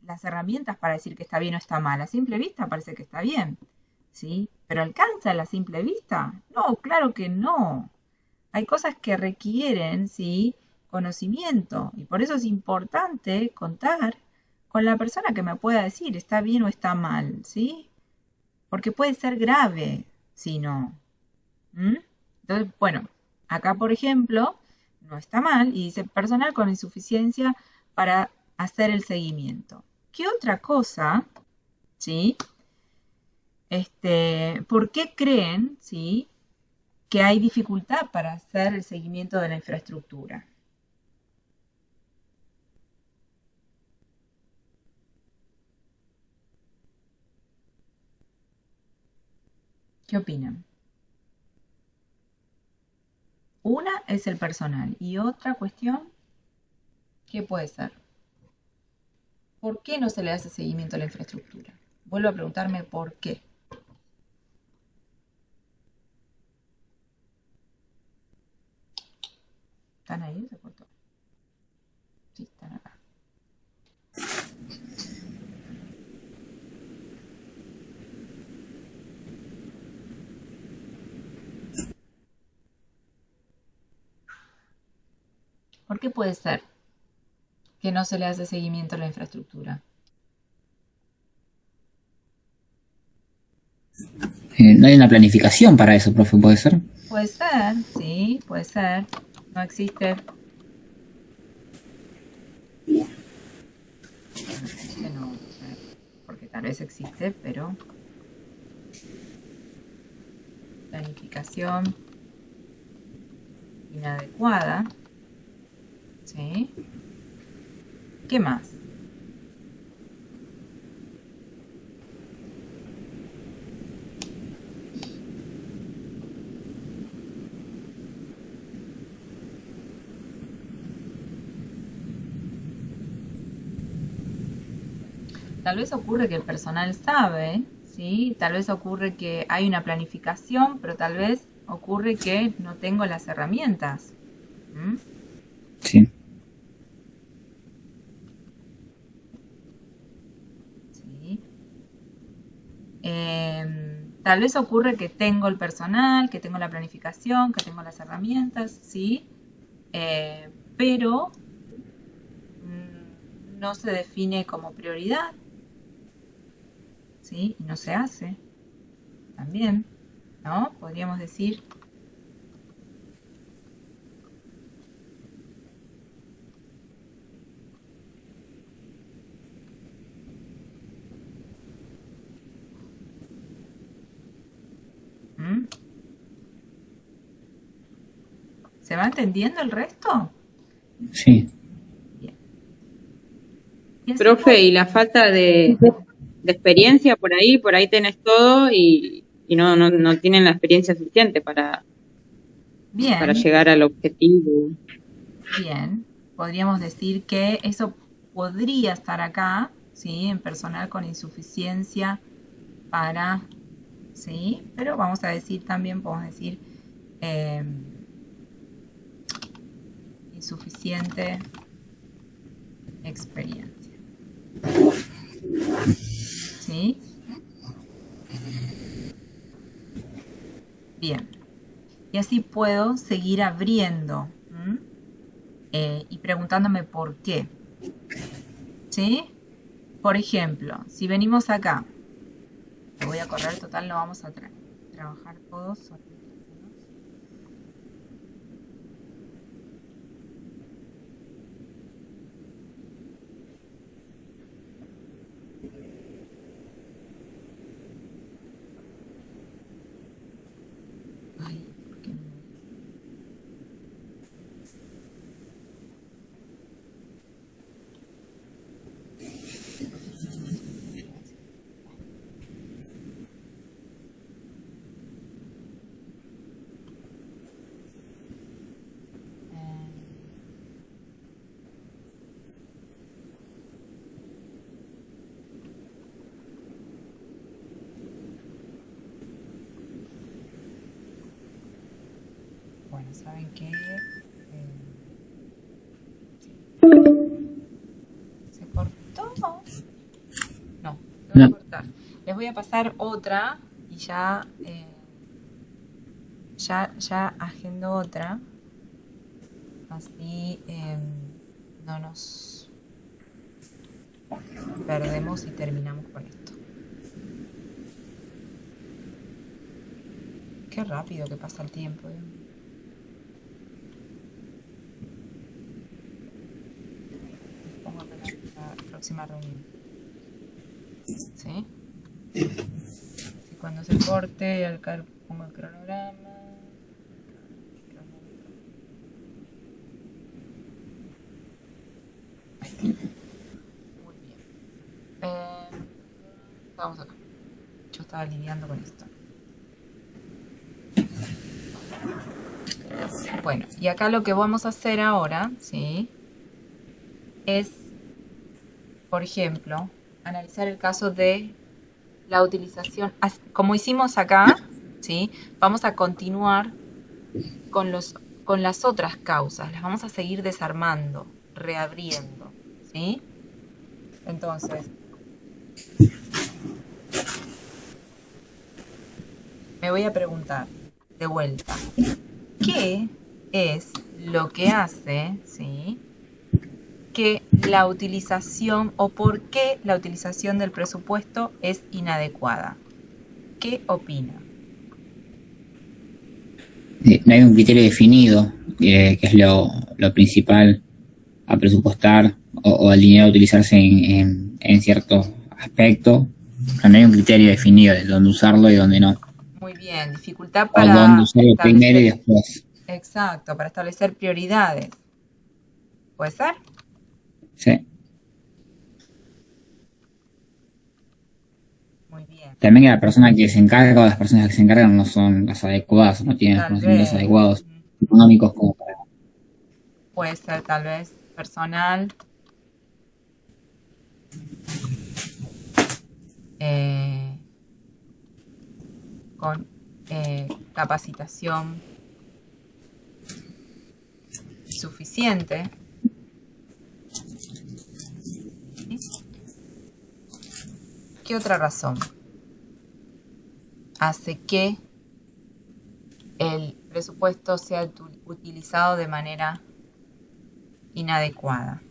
Las herramientas para decir que está bien o está mal. A simple vista parece que está bien, ¿sí? Pero ¿alcanza a la simple vista? No, claro que no. Hay cosas que requieren, ¿sí? Conocimiento. Y por eso es importante contar con la persona que me pueda decir está bien o está mal, ¿sí? Porque puede ser grave si no. Entonces, bueno, acá por ejemplo, no está mal y dice personal con insuficiencia para hacer el seguimiento. ¿Qué otra cosa, sí? ¿Por qué creen, sí, que hay dificultad para hacer el seguimiento de la infraestructura? ¿Qué opinan? Una es el personal y otra cuestión, ¿qué puede ser? ¿Por qué no se le hace seguimiento a la infraestructura? Vuelvo a preguntarme por qué. ¿Están ahí o se cortó? Sí, están acá. ¿Por qué puede ser que no se le hace seguimiento a la infraestructura? No hay una planificación para eso, profe, ¿puede ser? Puede ser, sí, puede ser. No existe. Bueno, existe no sé, porque tal vez existe, pero planificación inadecuada, ¿sí? ¿Qué más? Tal vez ocurre que el personal sabe, ¿sí? Tal vez ocurre que hay una planificación, pero tal vez ocurre que no tengo las herramientas. Sí. ¿Sí? Tal vez ocurre que tengo el personal, que tengo la planificación, que tengo las herramientas, ¿sí? Pero no se define como prioridad, ¿sí? Y no se hace también, ¿no? Podríamos decir. ¿Se va entendiendo el resto? Sí. Bien. Profe, y la falta de experiencia por ahí tenés todo y no tienen la experiencia suficiente para llegar al objetivo. Bien, podríamos decir que eso podría estar acá, ¿sí? En personal con insuficiencia para, ¿sí? Pero vamos a decir también, podemos decir insuficiente experiencia. ¿Sí? Bien. Y así puedo seguir abriendo y preguntándome por qué. ¿Sí? Por ejemplo, si venimos acá, lo voy a correr, total, no vamos a trabajar todos. Ay, ¿por qué no? ¿saben qué? ¿Se cortó? No, lo voy a No. cortar. Les voy a pasar otra y ya, ya agendo otra. Así no nos perdemos y terminamos con esto. Qué rápido que pasa el tiempo. Pongo acá la próxima reunión. ¿Sí? Y cuando se corte, acá pongo el cronograma. Muy bien. Vamos acá. Yo estaba lidiando con esto. Bueno, y acá lo que vamos a hacer ahora, ¿sí? Es, por ejemplo, analizar el caso de la utilización, como hicimos acá, ¿sí? Vamos a continuar con las otras causas, las vamos a seguir desarmando, reabriendo, ¿sí? Entonces, me voy a preguntar de vuelta, ¿qué es lo que hace, ¿sí?, que la utilización o por qué la utilización del presupuesto es inadecuada? ¿Qué opina? No hay un criterio definido, que es lo principal a presupuestar o el dinero a utilizarse en cierto aspecto. No hay un criterio definido de dónde usarlo y dónde no. Muy bien, dificultad O para dónde usarlo primero y después. Exacto, para establecer prioridades. ¿Puede ser? Sí. Muy bien. También que la persona que se encarga o las personas que se encargan no son las adecuadas, no tienen los Tal conocimientos vez. adecuados económicos como para... Puede ser tal vez personal. Con capacitación suficiente. ¿Sí? ¿Qué otra razón hace que el presupuesto sea utilizado de manera inadecuada?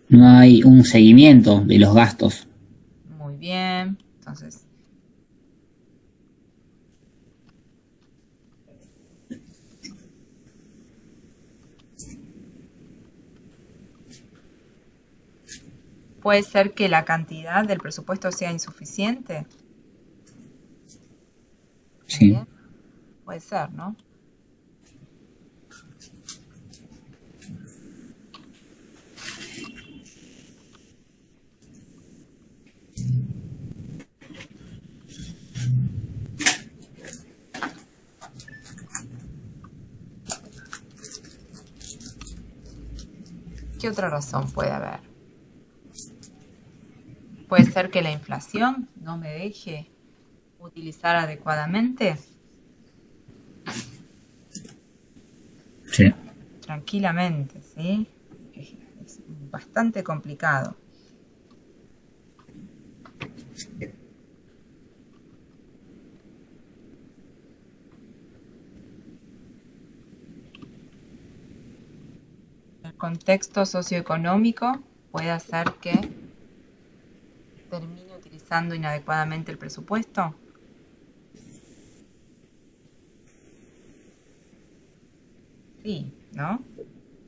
No hay un seguimiento de los gastos. Muy bien, entonces puede ser que la cantidad del presupuesto sea insuficiente. Sí. ¿También? Puede ser, ¿no? ¿Qué otra razón puede haber? Puede ser que la inflación no me deje utilizar adecuadamente. Sí. Tranquilamente, ¿sí? Es bastante complicado. El contexto socioeconómico puede hacer que termine utilizando inadecuadamente el presupuesto. Sí, ¿no?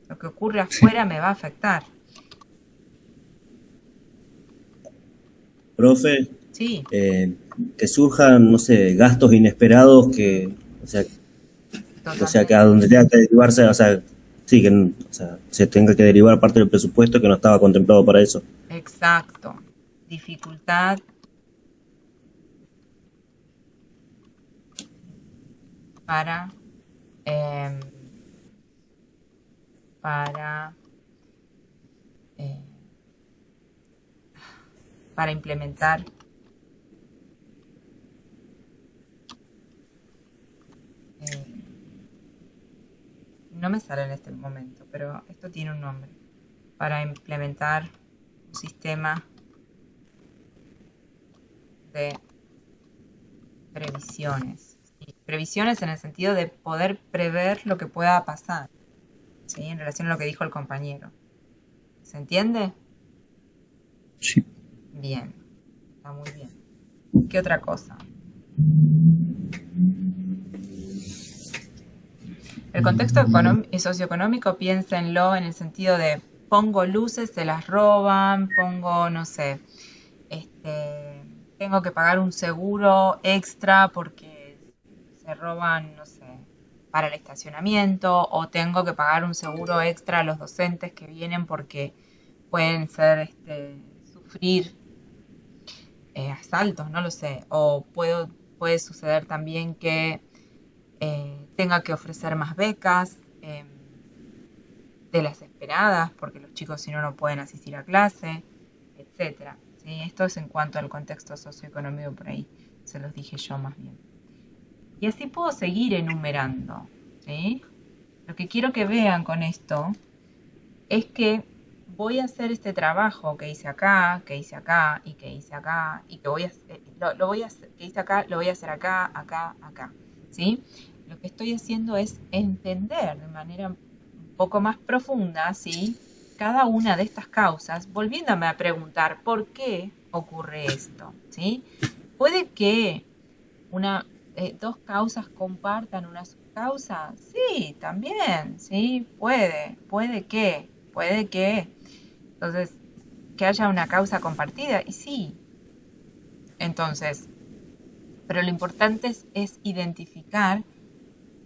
Lo que ocurre afuera me va a afectar. Profe, Sí, que surjan, no sé, gastos inesperados que, o sea, totalmente. que a donde tenga que derivarse, o sea, sí, que, o sea, se tenga que derivar parte del presupuesto que no estaba contemplado para eso. Exacto. Dificultad para eh, implementar no me sale en este momento, pero esto tiene un nombre. Para implementar un sistema de previsiones. ¿Sí? Previsiones en el sentido de poder prever lo que pueda pasar, ¿sí? En relación a lo que dijo el compañero. ¿Se entiende? Sí. Bien, está muy bien. ¿Qué otra cosa? El contexto socioeconómico, piénsenlo en el sentido de pongo luces, se las roban, pongo, no sé, tengo que pagar un seguro extra porque se roban, no sé, para el estacionamiento, o tengo que pagar un seguro extra a los docentes que vienen porque pueden sufrir asaltos, no lo sé, o puede suceder también que tenga que ofrecer más becas de las esperadas, porque los chicos si no no pueden asistir a clase, etcétera. ¿Sí? Esto es en cuanto al contexto socioeconómico, por ahí se los dije yo más bien. Y así puedo seguir enumerando, ¿sí? Lo que quiero que vean con esto es que voy a hacer este trabajo que hice acá, que hice acá y que hice acá y que que hice acá, lo voy a hacer acá, acá, acá, ¿sí? Lo que estoy haciendo es entender de manera un poco más profunda, ¿sí? Cada una de estas causas, volviéndome a preguntar por qué ocurre esto, ¿sí? Puede que dos causas compartan una subcausa, sí, también, sí, puede que. Entonces, que haya una causa compartida, y sí. Entonces, pero lo importante es identificar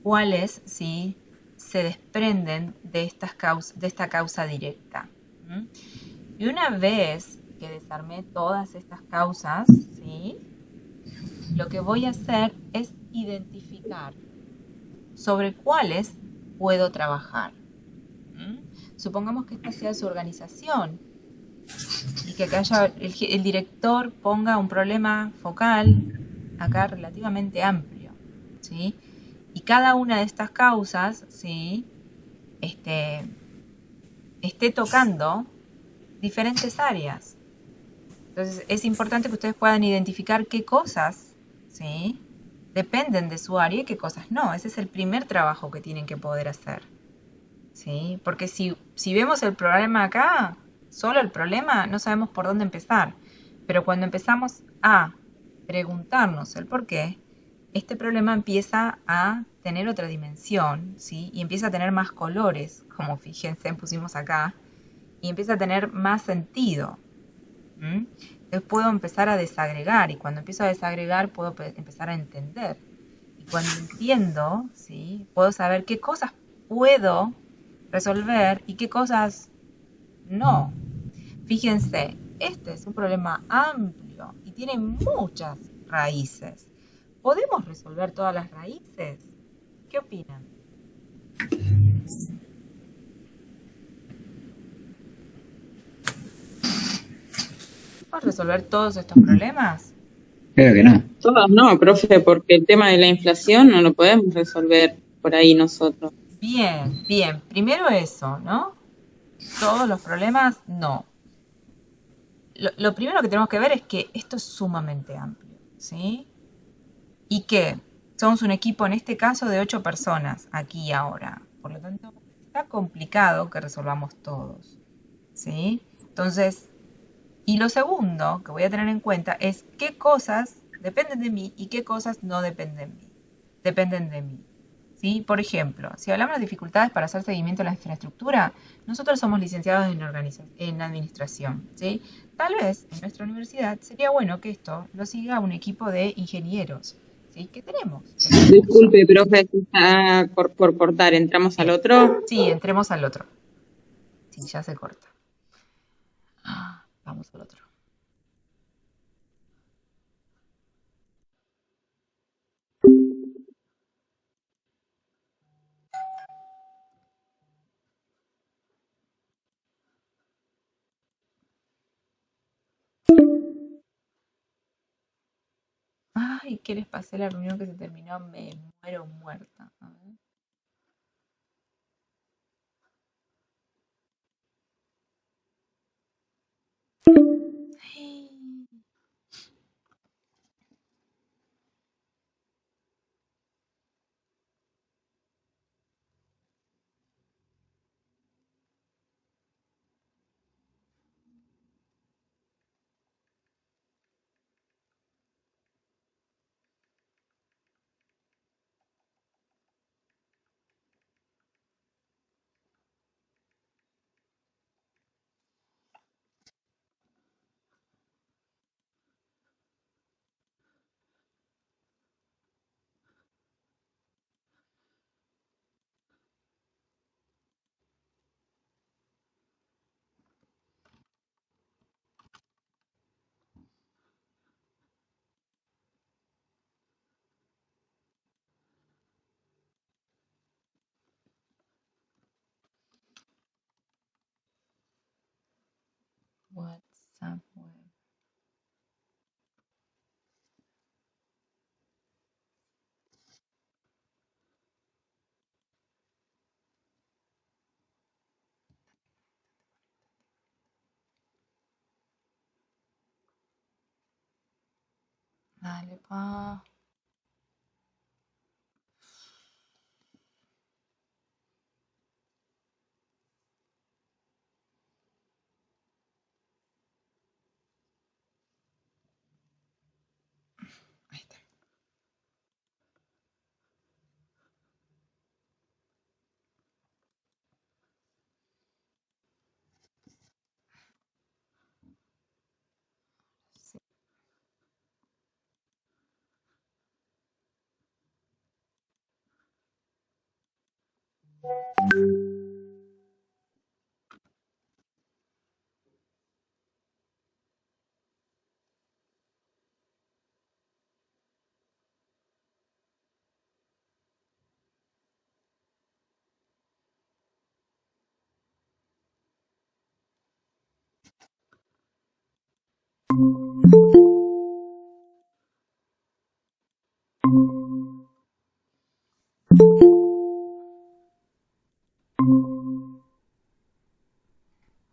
cuáles, sí, se desprenden de esta causa directa. ¿Mm? Y una vez que desarmé todas estas causas, ¿sí? Lo que voy a hacer es identificar sobre cuáles puedo trabajar. Supongamos que esta sea su organización y que acá el director ponga un problema focal acá relativamente amplio, ¿sí? Y cada una de estas causas, ¿sí? esté tocando diferentes áreas. Entonces es importante que ustedes puedan identificar qué cosas, ¿sí? dependen de su área y qué cosas no. Ese es el primer trabajo que tienen que poder hacer, ¿sí? Porque si vemos el problema acá, solo el problema, no sabemos por dónde empezar. Pero cuando empezamos a preguntarnos el por qué, este problema empieza a tener otra dimensión, ¿sí? Y empieza a tener más colores, como fíjense, pusimos acá, y empieza a tener más sentido. Entonces puedo empezar a desagregar, y cuando empiezo a desagregar puedo empezar a entender. Y cuando entiendo, ¿sí? Puedo saber qué cosas puedo resolver y qué cosas no. Fíjense, este es un problema amplio y tiene muchas raíces. ¿Podemos resolver todas las raíces? ¿Qué opinan? ¿Podemos resolver todos estos problemas? Creo que no. Todos no, profe, porque el tema de la inflación no lo podemos resolver por ahí nosotros. Bien, bien. Primero eso, ¿no? Todos los problemas, no. Lo primero que tenemos que ver es que esto es sumamente amplio, ¿sí? Y que somos un equipo, en este caso, de 8 personas, aquí y ahora. Por lo tanto, está complicado que resolvamos todos, ¿sí? Entonces, y lo segundo que voy a tener en cuenta es qué cosas dependen de mí y qué cosas no dependen de mí. ¿Sí? Por ejemplo, si hablamos de dificultades para hacer seguimiento a la infraestructura, nosotros somos licenciados en administración, ¿sí? Tal vez en nuestra universidad sería bueno que esto lo siga un equipo de ingenieros, ¿sí? ¿Qué tenemos? Disculpe, profe, está por cortar. ¿Entramos al otro? Sí, entremos al otro. Sí, ya se corta. Vamos al otro. Ay, ¿qué les pasé la reunión que se terminó? Me muero muerta. A ver. Ay, WhatsApp web. Dale, pa. Ahí está. Sí.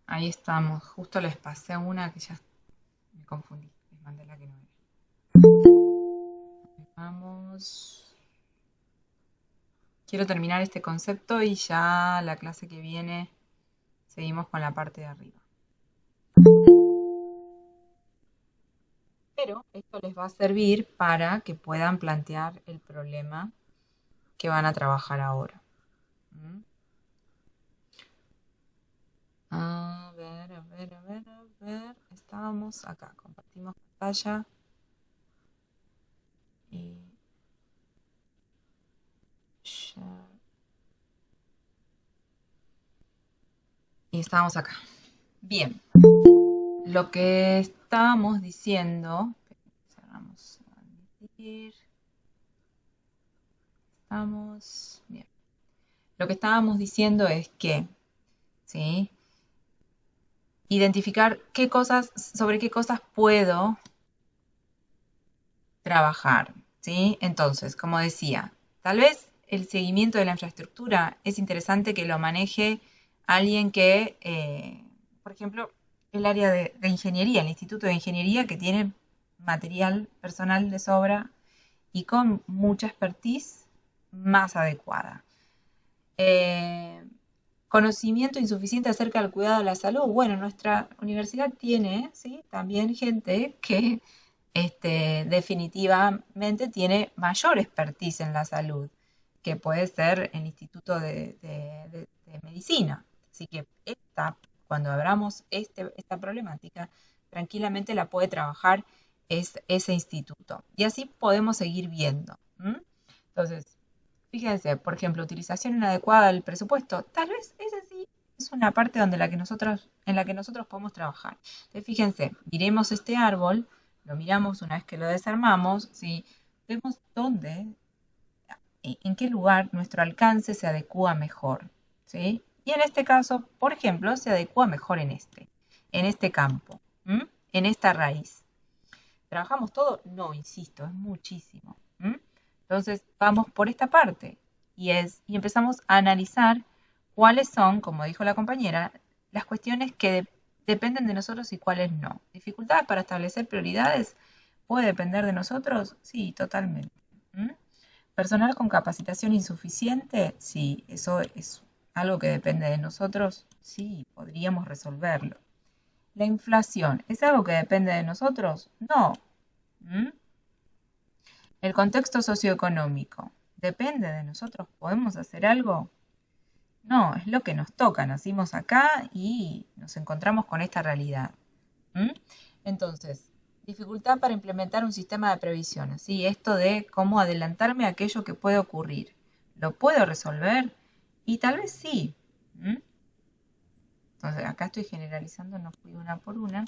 Ahí estamos. Justo les pasé una que ya me confundí. Les mandé la que no era. Vamos. Quiero terminar este concepto y ya la clase que viene seguimos con la parte de arriba. Pero esto les va a servir para que puedan plantear el problema que van a trabajar ahora. ¿Mm? A ver, a ver, a ver, a ver. Estábamos acá, compartimos pantalla. Y share. Y estábamos acá. Bien. Lo que estábamos diciendo. Cerramos. Admitir. Estamos. Bien. Lo que estábamos diciendo es que, ¿sí? Identificar sobre qué cosas puedo trabajar, ¿sí? Entonces, como decía, tal vez el seguimiento de la infraestructura es interesante que lo maneje alguien que, por ejemplo, el área de ingeniería, el Instituto de Ingeniería, que tiene material personal de sobra y con mucha expertise más adecuada. Conocimiento insuficiente acerca del cuidado de la salud. Bueno, nuestra universidad tiene, ¿sí?, también gente que definitivamente tiene mayor expertise en la salud, que puede ser el Instituto de Medicina. Así que cuando abramos esta problemática, tranquilamente la puede trabajar ese instituto. Y así podemos seguir viendo. Entonces, fíjense, por ejemplo, utilización inadecuada del presupuesto. Tal vez ese sí es una parte en la que nosotros podemos trabajar. Entonces, fíjense, miremos este árbol, lo miramos una vez que lo desarmamos, ¿sí? Vemos en qué lugar nuestro alcance se adecua mejor, ¿sí? Y en este caso, por ejemplo, se adecua mejor en este campo, en esta raíz. ¿Trabajamos todo? No, insisto, es muchísimo. Entonces, vamos por esta parte y empezamos a analizar cuáles son, como dijo la compañera, las cuestiones que dependen de nosotros y cuáles no. ¿Dificultades para establecer prioridades? ¿Puede depender de nosotros? Sí, totalmente. ¿Personal con capacitación insuficiente? Sí, eso es algo que depende de nosotros. Sí, podríamos resolverlo. ¿La inflación es algo que depende de nosotros? No. ¿El contexto socioeconómico depende de nosotros? ¿Podemos hacer algo? No, es lo que nos toca. Nacimos acá y nos encontramos con esta realidad. Entonces, dificultad para implementar un sistema de previsión. ¿Sí? Esto de cómo adelantarme a aquello que puede ocurrir. ¿Lo puedo resolver? Y tal vez sí. Entonces, acá estoy generalizando, no fui una por una.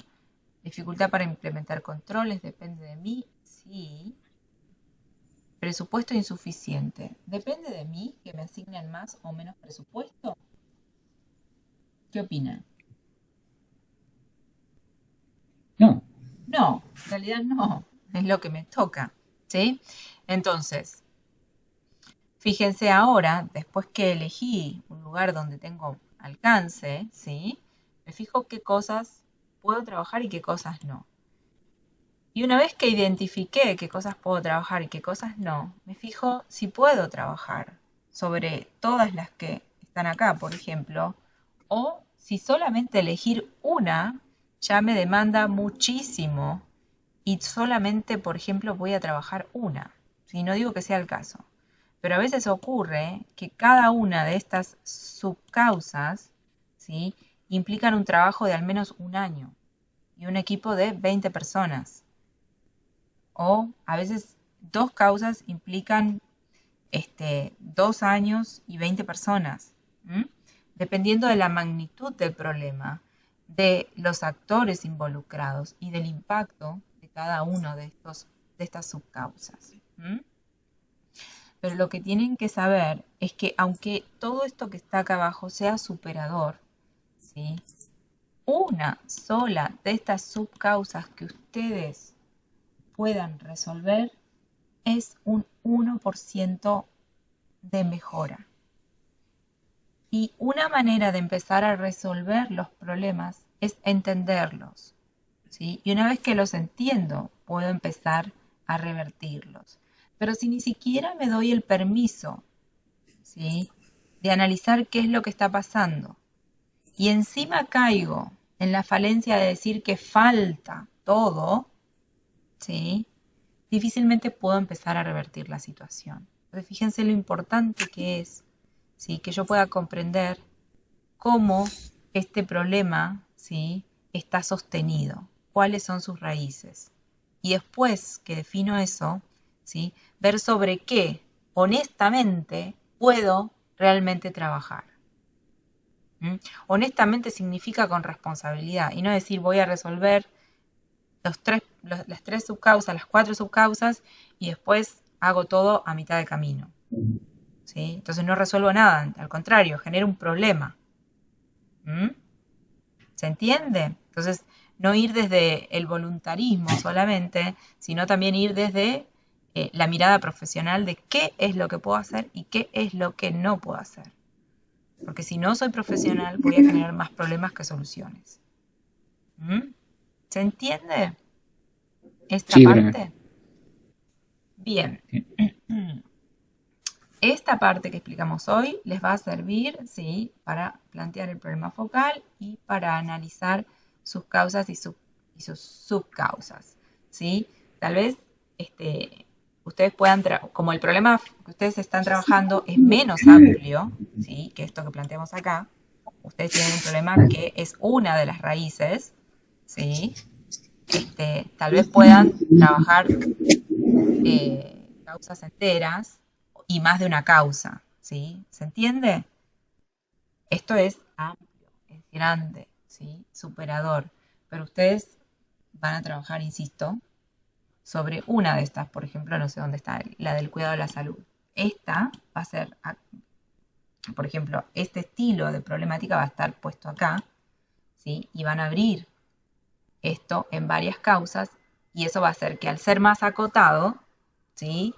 Dificultad para implementar controles, depende de mí, sí. Presupuesto insuficiente, depende de mí que me asignen más o menos presupuesto. ¿Qué opinan? No. No, en realidad no, es lo que me toca, ¿sí? Entonces, fíjense ahora, después que elegí un lugar donde tengo alcance, ¿sí? Me fijo qué cosas puedo trabajar y qué cosas no. Y una vez que identifiqué qué cosas puedo trabajar y qué cosas no, me fijo si puedo trabajar sobre todas las que están acá, por ejemplo, o si solamente elegir una ya me demanda muchísimo y solamente, por ejemplo, voy a trabajar una. Si no digo que sea el caso. Pero a veces ocurre que cada una de estas subcausas, ¿sí?, implican un trabajo de al menos un año y un equipo de 20 personas. O a veces 2 causas implican 2 años y 20 personas, dependiendo de la magnitud del problema, de los actores involucrados y del impacto de cada uno de estas subcausas. Pero lo que tienen que saber es que aunque todo esto que está acá abajo sea superador, ¿sí?, una sola de estas subcausas que ustedes puedan resolver es un 1% de mejora. Y una manera de empezar a resolver los problemas es entenderlos, ¿sí? Y una vez que los entiendo, puedo empezar a revertirlos. Pero si ni siquiera me doy el permiso, ¿sí?, de analizar qué es lo que está pasando, y encima caigo en la falencia de decir que falta todo, ¿sí?, difícilmente puedo empezar a revertir la situación. Entonces, fíjense lo importante que es, ¿sí?, que yo pueda comprender cómo este problema, ¿sí?, está sostenido, cuáles son sus raíces. Y después que defino eso, ¿sí?, ver sobre qué, honestamente, puedo realmente trabajar. Honestamente significa con responsabilidad y no decir voy a resolver las 3 subcausas, las 4 subcausas y después hago todo a mitad de camino, ¿sí? Entonces no resuelvo nada, al contrario, genero un problema. ¿Se entiende? Entonces no ir desde el voluntarismo solamente, sino también ir desde la mirada profesional de qué es lo que puedo hacer y qué es lo que no puedo hacer. Porque si no soy profesional voy a generar más problemas que soluciones. ¿Se entiende esta Sí, parte? Bien. Esta parte que explicamos hoy les va a servir, ¿sí?, para plantear el problema focal y para analizar sus causas y sus subcausas, ¿sí? Tal vez ustedes puedan, como el problema que ustedes están trabajando es menos amplio, ¿sí?, que esto que planteamos acá, ustedes tienen un problema que es una de las raíces, ¿sí? Tal vez puedan trabajar causas enteras y más de una causa, ¿sí? ¿Se entiende? Esto es amplio. grande, ¿sí? Superador. Pero ustedes van a trabajar, insisto, sobre una de estas, por ejemplo, no sé dónde está, la del cuidado de la salud. Esta va a ser, por ejemplo, este estilo de problemática va a estar puesto acá, ¿sí? Y van a abrir esto en varias causas y eso va a hacer que al ser más acotado, ¿sí?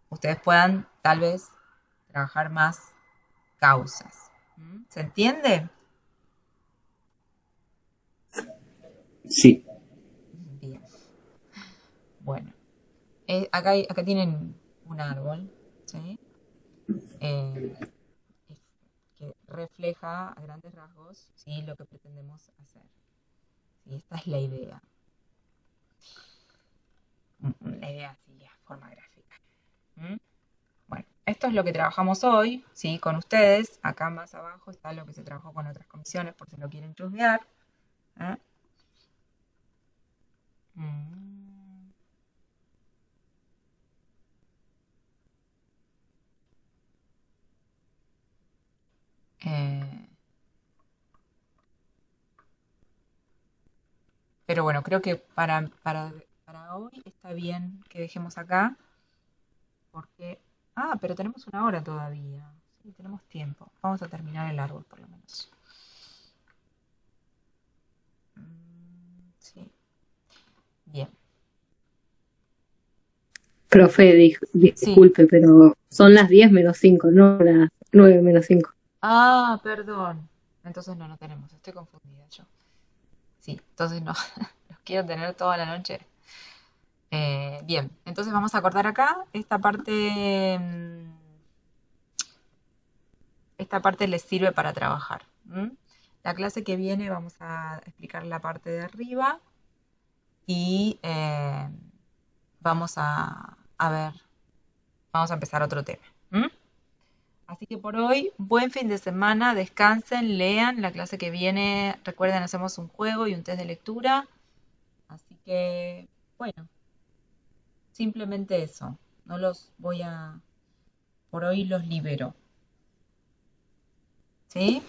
Ustedes puedan tal vez trabajar más causas. ¿Se entiende? Sí. Bien. Bueno, acá tienen un árbol, ¿sí? Que refleja a grandes rasgos, ¿sí? Lo que pretendemos hacer. ¿Sí? Esta es la idea. La idea así, de forma gráfica. Bueno, esto es lo que trabajamos hoy, ¿sí? Con ustedes. Acá más abajo está lo que se trabajó con otras comisiones, por si lo quieren chusmear. ¿Eh? Pero bueno, creo que para hoy está bien que dejemos acá, porque... Ah, pero tenemos una hora todavía. Sí, tenemos tiempo. Vamos a terminar el árbol, por lo menos. Sí. Bien. Profe, disculpe, pero son las 10 menos 5, no las 9 menos 5. Ah, perdón. Entonces no tenemos. Estoy confundida yo. Sí, entonces no. Los quiero tener toda la noche. Bien, entonces vamos a cortar acá. Esta parte les sirve para trabajar. La clase que viene vamos a explicar la parte de arriba y vamos a ver, vamos a empezar otro tema. Así que por hoy, buen fin de semana, descansen, lean. La clase que viene, recuerden, hacemos un juego y un test de lectura. Así que, bueno, simplemente eso. No los voy a... Por hoy los libero. ¿Sí?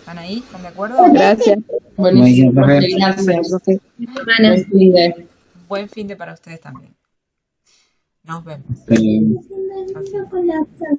¿Están ahí? ¿Están de acuerdo? Gracias. Buenísimo, profe. Gracias, profe. Buen fin de- Buen fin de para ustedes también. Nos vemos. Pero... Chao, chao.